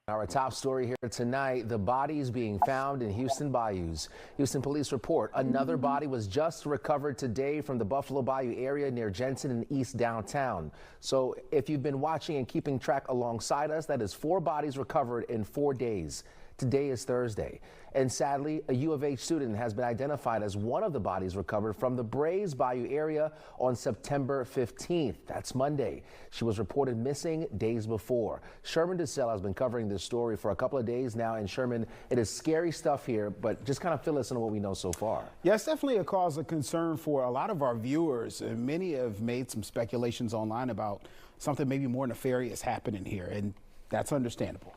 Our top story here tonight, the bodies being found in Houston bayous. Houston police report another body was just recovered today from the Buffalo Bayou area near Jensen and East downtown. So if you've been watching and keeping track alongside us, that is 4 bodies recovered in 4 days. Today is Thursday. And sadly, a U of H student has been identified as one of the bodies recovered from the Brays Bayou area on September 15th. That's Monday. She was reported missing days before. Sherman DeSell has been covering this story for a couple of days now. And Sherman, it is scary stuff here, but just kind of fill us in on what we know so far. Yeah, it's definitely a cause of concern for a lot of our viewers. And many have made some speculations online about something maybe more nefarious happening here, and that's understandable.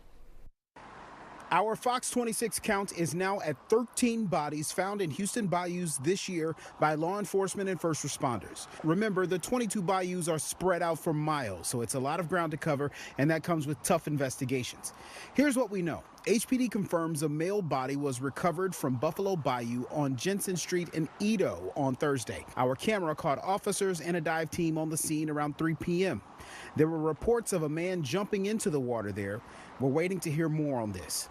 Our Fox 26 count is now at 13 bodies found in Houston bayous this year by law enforcement and first responders. Remember, the 22 bayous are spread out for miles, so it's a lot of ground to cover, and that comes with tough investigations. Here's what we know. HPD confirms a male body was recovered from Buffalo Bayou on Jensen Street in Edo on Thursday. Our camera caught officers and a dive team on the scene around 3 p.m. There were reports of a man jumping into the water there. We're waiting to hear more on this.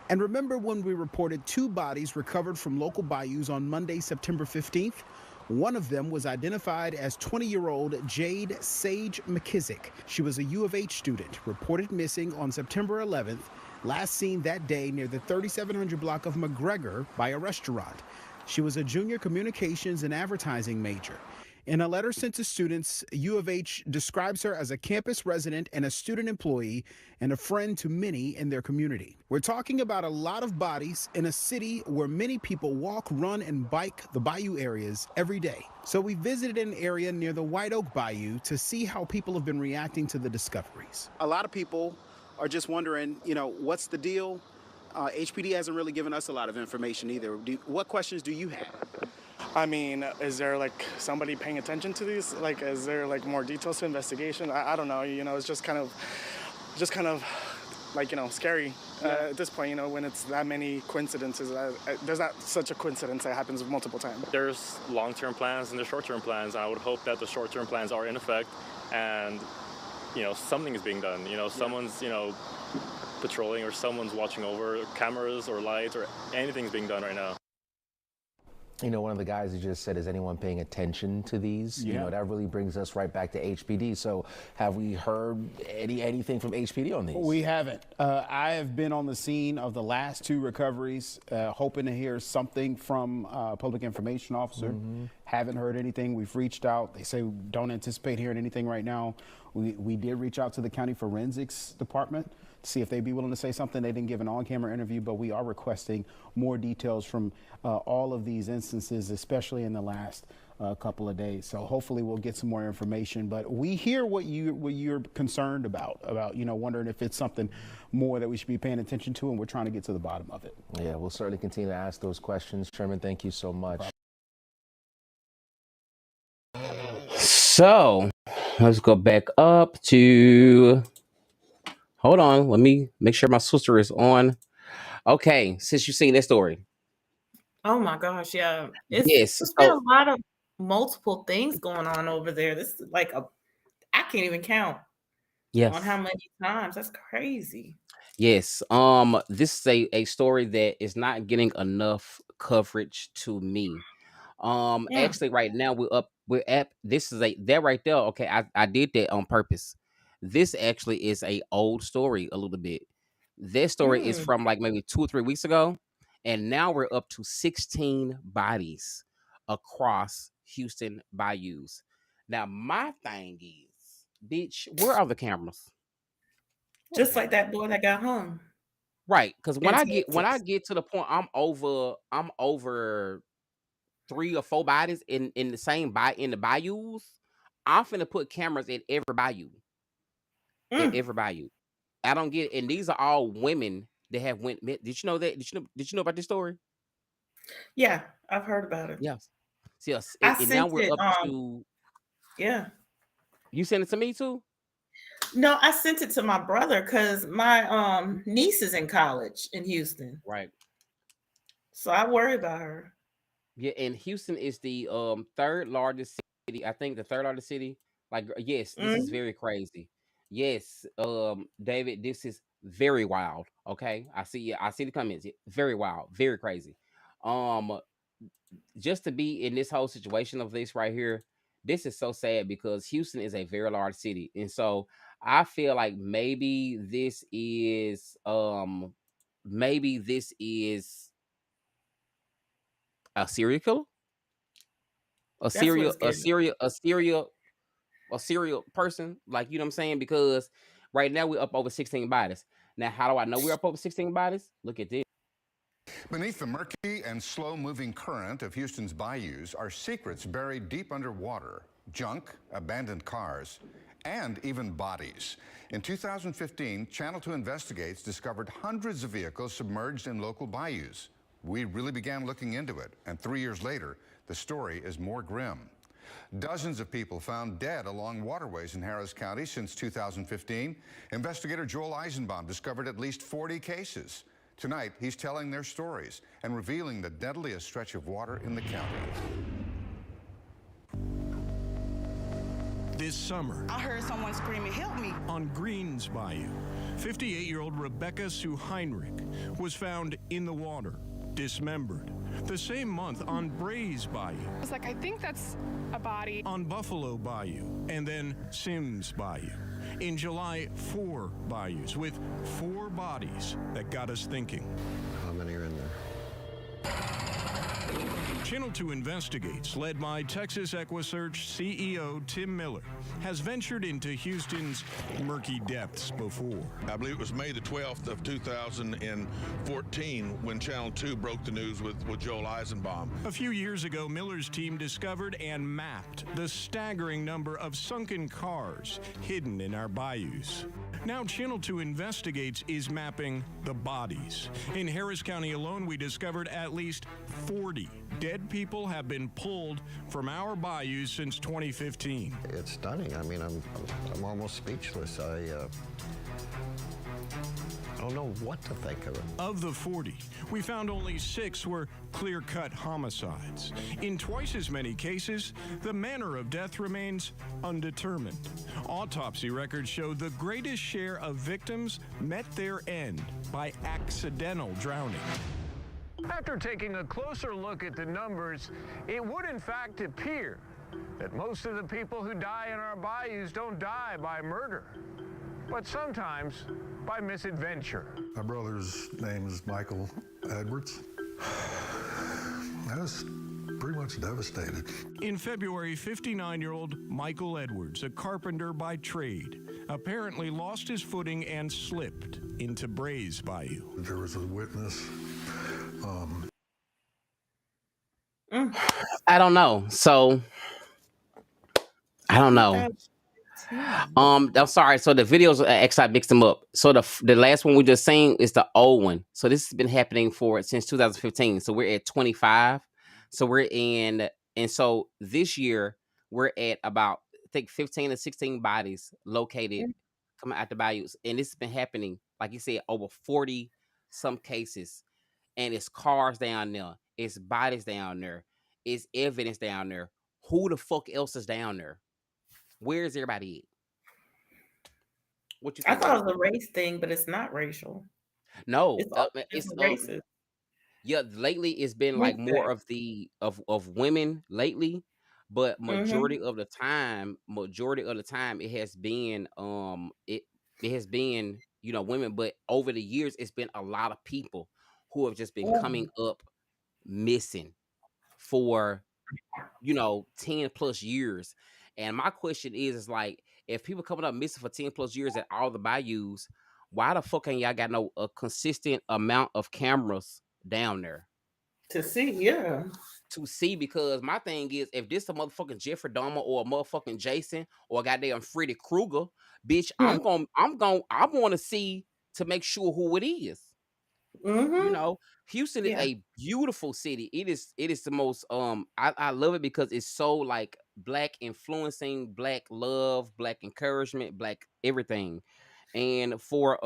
And remember when we reported 2 bodies recovered from local bayous on Monday, September 15th? One of them was identified as 20-year-old Jade Sage McKissick. She was a U of H student, reported missing on September 11th, last seen that day near the 3700 block of McGregor by a restaurant. She was a junior communications and advertising major. In a letter sent to students, U of H describes her as a campus resident and a student employee and a friend to many in their community. We're talking about a lot of bodies in a city where many people walk, run, and bike the bayou areas every day. So we visited an area near the White Oak Bayou to see how people have been reacting to the discoveries. A lot of people are just wondering, what's the deal? HPD hasn't really given us a lot of information either. What questions do you have? I mean, is there somebody paying attention to these? Is there more details to investigation? I don't know. It's just kind of scary at this point. When it's that many coincidences. There's not such a coincidence that happens multiple times. There's long-term plans and there's short-term plans. I would hope that the short-term plans are in effect, and something is being done. Someone's patrolling, or someone's watching over cameras or lights, or anything's being done right now. You know, one of the guys who just said, is anyone paying attention to these? Yeah. You know, that really brings us right back to HPD. So have we heard anything from HPD on these? We haven't. I have been on the scene of the last 2 recoveries, hoping to hear something from public information officer. Haven't heard anything. We've reached out. They say don't anticipate hearing anything right now. We did reach out to the county forensics department to see if they'd be willing to say something. They didn't give an on-camera interview, but we are requesting more details from all of these instances, especially in the last couple of days. So hopefully we'll get some more information. But we hear what you're concerned about, you know, wondering if it's something more that we should be paying attention to, and we're trying to get to the bottom of it. Yeah, we'll certainly continue to ask those questions. Sherman, thank you so much. So let's go back up to. Hold on, let me make sure my sister is on. Okay, since you've seen this story. Oh my gosh, yeah. Yes. There's been a lot of multiple things going on over there. This is like I can't even count Yes. on how many times. That's crazy. Yes. This is a story that is not getting enough coverage to me. Actually right now we're at this is that right there. Okay, I did that on purpose. This actually is a old story a little bit. This story is from like maybe 2 or 3 weeks ago, and now we're up to 16 bodies across Houston bayous. Now my thing is, bitch, where are the cameras? Just like that boy that got hung. Right, because when I Texas. get to the point I'm over 3 or 4 bodies in the same in the bayous, I'm finna put cameras in every bayou. At every bayou. I don't get it. And these are all women that have went. Did you know that? Did you know about this story? Yeah, I've heard about it. Yes. Yes. I And now sent we're it. up to. Yeah. You sent it to me too? No, I sent it to my brother because my niece is in college in Houston. Right. So I worry about her. Yeah, and Houston is the 3rd largest city. I think the 3rd largest city. Like, yes, this is very crazy. Yes, David, this is very wild. Okay, I see the comments. Very wild, very crazy. Just to be in this whole situation of this right here, this is so sad because Houston is a very large city, and so I feel like maybe this is a serial killer, a serial person, like, you know what I'm saying? Because right now we're up over 16 bodies. Now, how do I know we're up over 16 bodies? Look at this. Beneath the murky and slow-moving current of Houston's bayous are secrets buried deep underwater, junk, abandoned cars, and even bodies. In 2015, Channel 2 Investigates discovered hundreds of vehicles submerged in local bayous. We really began looking into it, and 3 years later, the story is more grim. Dozens of people found dead along waterways in Harris County since 2015. Investigator Joel Eisenbaum discovered at least 40 cases. Tonight, he's telling their stories and revealing the deadliest stretch of water in the county. This summer, I heard someone screaming, "Help me!" on Greens Bayou, 58-year-old Rebecca Sue Heinrich was found in the water, dismembered. The same month on Brays Bayou. I was like, I think that's a body. On Buffalo Bayou, and then Sims Bayou. In July, 4 bayous with 4 bodies that got us thinking. How many are in there? Channel 2 Investigates, led by Texas EquiSearch CEO Tim Miller, has ventured into Houston's murky depths before. I believe it was May the 12th of 2014 when Channel 2 broke the news with Joel Eisenbaum. A few years ago, Miller's team discovered and mapped the staggering number of sunken cars hidden in our bayous. Now Channel 2 Investigates is mapping the bodies. In Harris County alone, we discovered at least 40 dead people have been pulled from our bayous since 2015. It's stunning. I mean, I'm almost speechless. I don't know what to think of it. Of the 40, we found only 6 were clear-cut homicides. In twice as many cases, the manner of death remains undetermined. Autopsy records show the greatest share of victims met their end by accidental drowning. After taking a closer look at the numbers, it would in fact appear that most of the people who die in our bayous don't die by murder, but sometimes by misadventure. My brother's name is Michael Edwards. I was pretty much devastated. In February, 59-year-old Michael Edwards, a carpenter by trade, apparently lost his footing and slipped into Bray's Bayou. There was a witness. I don't know. So I don't know. I'm sorry. So the videos actually I mixed them up. So the last one we just seen is the old one. So this has been happening since 2015. So we're at 25. So we're in, and so this year we're at about I think 15 to 16 bodies located coming out the bayous, and this has been happening, like you said, over 40 some cases, and it's cars down there, it's bodies down there, it's evidence down there. Who the fuck else is down there? Where's everybody at? What you I think? thought it was a race thing, but it's not racial. No, It's all it's different races. yeah. Lately, it's been like more of the of women lately, but majority of the time, it has been it has been women. But over the years, it's been a lot of people who have just been coming up missing for 10 plus years. And my question is like, if people coming up missing for 10 plus years at all the bayous, why the fuck ain't y'all got no a consistent amount of cameras down there to see? Yeah, to see? Because my thing is, if this a motherfucking Jeffrey Dahmer or a motherfucking Jason or a goddamn Freddy Krueger, bitch, I want to see to make sure who it is. Houston is a beautiful city. It is the most I love it because it's so like black influencing, black love, black encouragement, black everything. And for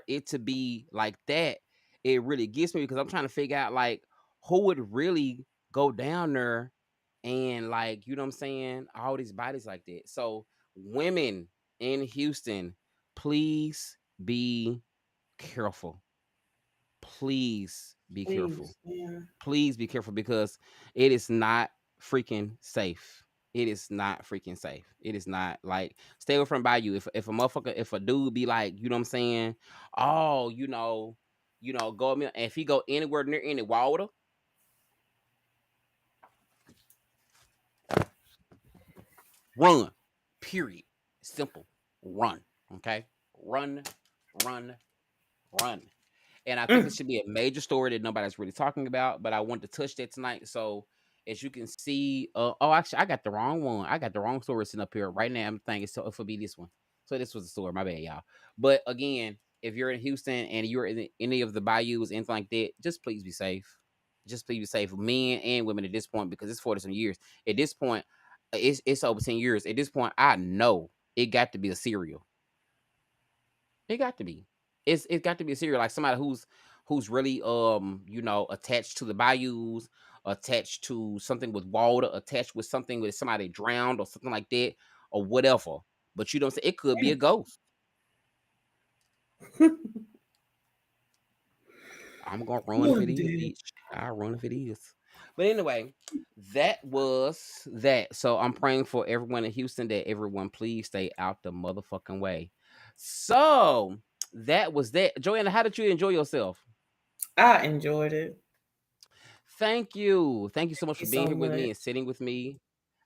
it to be like that, it really gets me because I'm trying to figure out like who would really go down there and like, you know what I'm saying, all these bodies like that. So women in Houston, please be careful. Please be careful. Please be careful because it is not freaking safe. It is not freaking safe. It is not. Like, stay away from Bayou. If a motherfucker, if a dude be like, you know what I'm saying? Oh, go and if he go anywhere near any water, run. Period. Simple. Run. Okay? Run. And I think this should be a major story that nobody's really talking about, but I want to touch that tonight. So as you can see, actually, I got the wrong one. I got the wrong story sitting up here right now. I'm thinking so it'll be this one. So this was the story. My bad, y'all. But again, if you're in Houston and you're in any of the bayous, anything like that, just please be safe. Just please be safe, men and women at this point, because it's 40 some years. At this point, it's over 10 years. At this point, I know it got to be a serial. It got to be. It's got to be a serial, like somebody who's really attached to the bayous, attached to something with water, attached with something with somebody drowned or something like that, or whatever. But you don't say it could be a ghost. I'm gonna run if it is, bitch. I'll run if it is. But anyway, that was that. So I'm praying for everyone in Houston that everyone please stay out the motherfucking way. So that was that. Joanna, how did you enjoy yourself? I enjoyed it. Thank you. Thank you so much for being here with me and sitting with me.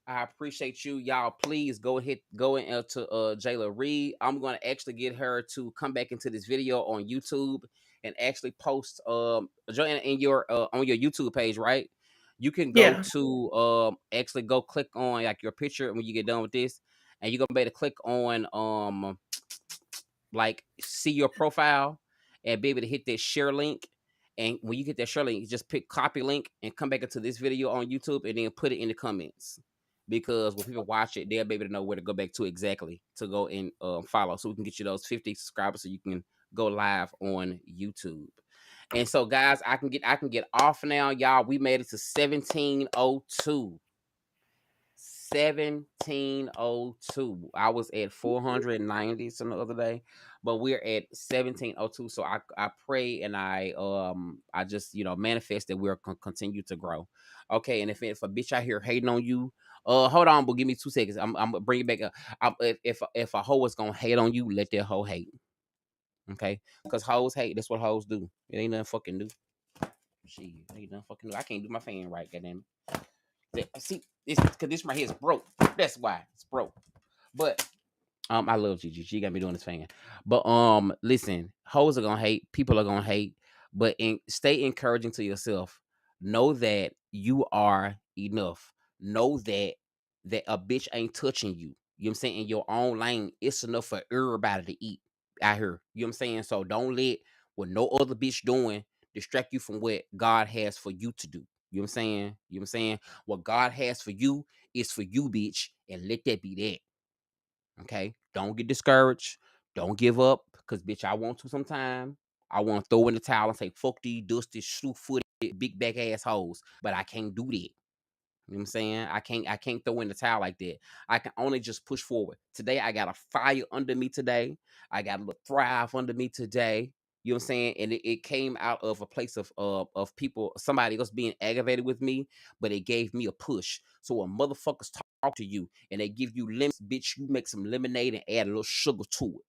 I appreciate you. Y'all, please go into Jayla Reed. I'm going to actually get her to come back into this video on YouTube and actually post Joanna in your on your YouTube page, right? You can go to actually go click on like your picture when you get done with this, and you're gonna be able to click on like see your profile and be able to hit that share link. And when you get that share link, you just pick copy link and come back into this video on YouTube and then put it in the comments. Because when people watch it, they'll be able to know where to go back to exactly to go and follow. So we can get you those 50 subscribers so you can go live on YouTube. And so guys, I can get off now, y'all. We made it to 1702. 1702. I was at 490 some the other day, but we're at 1702. So I pray and I just manifest that we're continue to grow. Okay, and if a bitch out here hating on you, hold on, but give me 2 seconds. I'm gonna bring it back up. If a hoe is gonna hate on you, let that hoe hate. Okay, because hoes hate. That's what hoes do. It ain't nothing fucking new. Shit, it ain't nothing fucking new. I can't do my fan right, goddamn. See, it's because this right here is broke. That's why it's broke. But I love Gigi. She got me doing this fan. But listen, hoes are gonna hate. People are gonna hate. But stay encouraging to yourself. Know that you are enough. Know that a bitch ain't touching you. You know what I'm saying? In your own lane, it's enough for everybody to eat out here. You know what I'm saying? So don't let what no other bitch doing distract you from what God has for you to do. You know what I'm saying? You know what I'm saying? What God has for you is for you, bitch, and let that be that. Okay? Don't get discouraged. Don't give up. Cause bitch, I want to sometime. I want to throw in the towel and say, fuck these dusty, slew-footed, big back assholes. But I can't do that. You know what I'm saying? I can't throw in the towel like that. I can only just push forward. Today, I got a fire under me today. I got a little thrive under me today. You know what I'm saying? And it came out of a place of people, somebody else being aggravated with me, but it gave me a push. So when motherfuckers talk to you and they give you lemons, bitch, you make some lemonade and add a little sugar to it.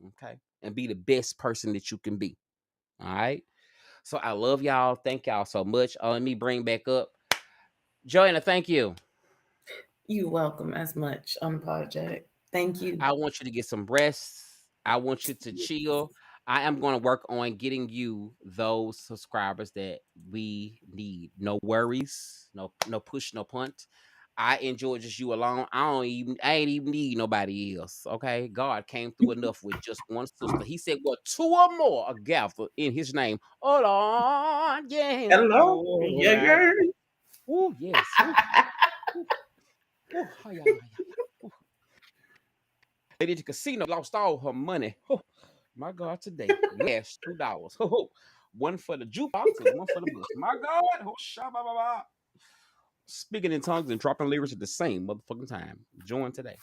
Okay? And be the best person that you can be. All right? So I love y'all. Thank y'all so much. Let me bring back up Joanna, thank you. You're welcome as much, unapologetic. Thank you. I want you to get some rest. I want you to chill. I am going to work on getting you those subscribers that we need. No worries, no push, no punt. I enjoy just you alone. I ain't even need nobody else. Okay, God came through enough with just one sister. He said, "Well, 2 or more are gathered in His name." Hold on, yeah. Hello, Oh, yeah. Oh yes. Ooh. Ooh, hi-ya, hi-ya. Lady at the casino lost all her money. Oh, my God, today. Yes, $2. Oh, one for the jukebox and one for the bus. My God. Oh, shabba-ba-ba. Speaking in tongues and dropping lyrics at the same motherfucking time. Join today.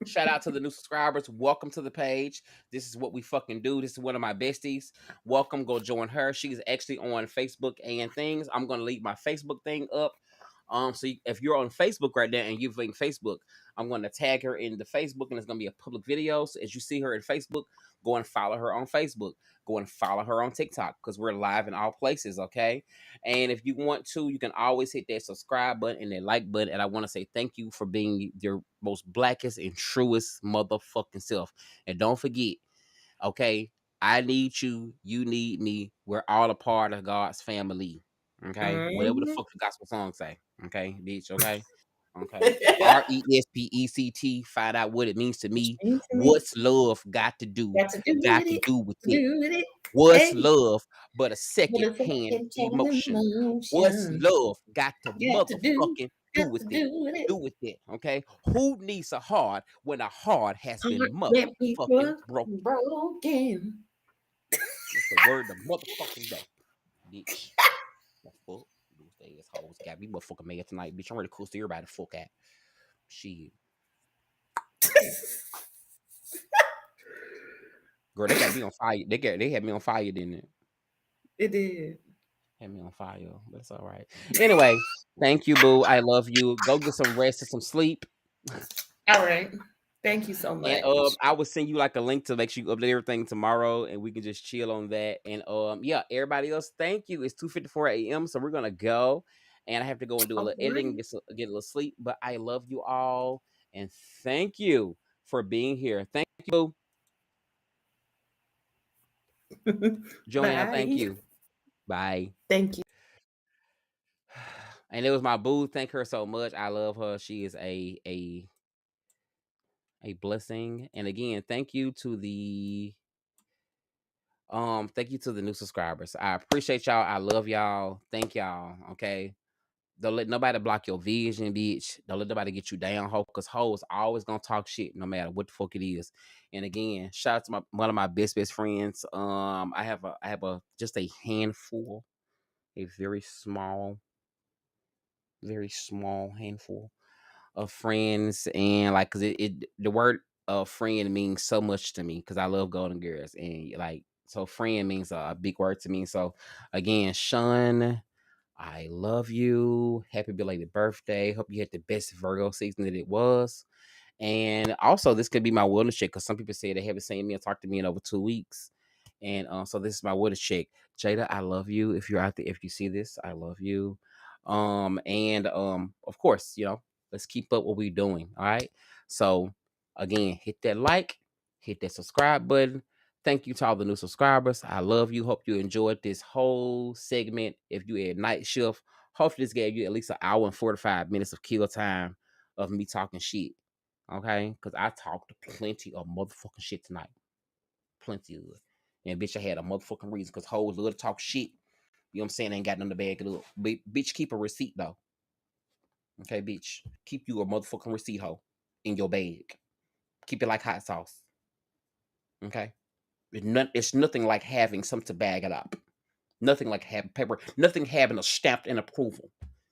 Shout out to the new subscribers. Welcome to the page. This is what we fucking do. This is one of my besties. Welcome. Go join her. She's actually on Facebook and things. I'm going to leave my Facebook thing up. So if you're on Facebook right now and you're viewing Facebook, I'm going to tag her in the Facebook and it's going to be a public video. So as you see her in Facebook, go and follow her on Facebook. Go and follow her on TikTok because we're live in all places, okay? And if you want to, you can always hit that subscribe button and that like button. And I want to say thank you for being your most blackest and truest motherfucking self. And don't forget, okay, I need you, you need me. We're all a part of God's family. Okay, whatever the fuck the gospel song say. Okay, bitch. Okay, okay. RESPECT. Find out what it means to me. What's love got to do? Got to do with it. What's love but a second-hand emotion? What's love got to motherfucking do with it? Do with it. Okay. Who needs a heart when a heart has been motherfucking broken? That's the word of motherfucking day, bitch. The fuck? Those assholes got me motherfucking mad tonight, bitch. I'm ready to cuss everybody the fuck out. Shit. Girl, they got me on fire. They had me on fire, didn't it? It did. Had me on fire, but it's all right. Anyway, thank you, boo. I love you. Go get some rest and some sleep. All right. Thank you so much. And I will send you like a link to make sure you update everything tomorrow, and we can just chill on that. And yeah, everybody else, thank you. It's 2:54 a.m., so we're gonna go, and I have to go and do a little editing, get a little sleep. But I love you all, and thank you for being here. Thank you, Joanna. Bye. Thank you. Bye. Thank you. And it was my boo. Thank her so much. I love her. She is a blessing. And again, thank you to the new subscribers. I appreciate y'all. I love y'all. Thank y'all. Okay. Don't let nobody block your vision, bitch. Don't let nobody get you down, ho, because hoes always gonna talk shit no matter what the fuck it is. And again, shout out to one of my best friends. I have a just a handful, a very small very small handful of friends, and like, cause the word friend means so much to me, cause I love Golden Girls, and like, so friend means a big word to me. So again, Sean, I love you. Happy belated birthday. Hope you had the best Virgo season that it was. And also, this could be my wellness check, because some people say they haven't seen me or talked to me in over 2 weeks. And so this is my wellness check. Jada, I love you. If you're out there, if you see this, I love you. And of course, let's keep up what we're doing. All right. So again, hit that like, hit that subscribe button. Thank you to all the new subscribers. I love you. Hope you enjoyed this whole segment. If you had night shift, hopefully this gave you at least an hour and 45 minutes of kill time of me talking shit. Okay? Because I talked plenty of motherfucking shit tonight. Plenty of it. And bitch, I had a motherfucking reason, because hoes love to talk shit. You know what I'm saying? Ain't got nothing to bag it up. Bitch, keep a receipt though. Okay, bitch. Keep you a motherfucking receipt, hoe, in your bag. Keep it like hot sauce. Okay? It's nothing like having something to bag it up. Nothing like having paper. Nothing having a stamped and approval.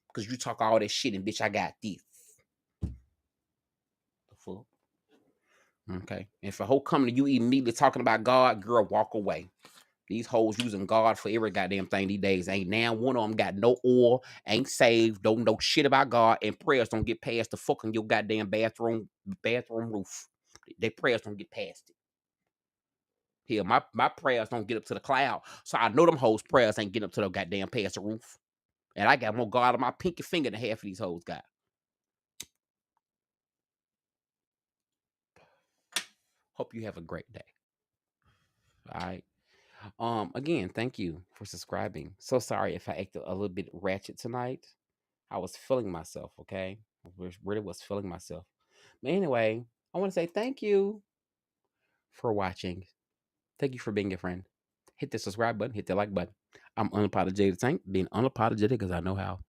Because you talk all that shit and bitch, I got this. The fuck? Okay. If a hoe come to you immediately talking about God, girl, walk away. These hoes using God for every goddamn thing these days. Ain't now one of them got no oil, ain't saved, don't know shit about God, and prayers don't get past the fucking your goddamn bathroom roof. Their prayers don't get past it. Hell, my prayers don't get up to the cloud. So I know them hoes' prayers ain't getting up to the goddamn past the roof. And I got more God on my pinky finger than half of these hoes got. Hope you have a great day. All right. Again, thank you for subscribing. So sorry if I acted a little bit ratchet tonight. I was feeling myself, okay? I really was feeling myself. But anyway, I want to say thank you for watching. Thank you for being a friend. Hit the subscribe button, hit the like button. I'm unapologetic Tank, being unapologetic because I know how.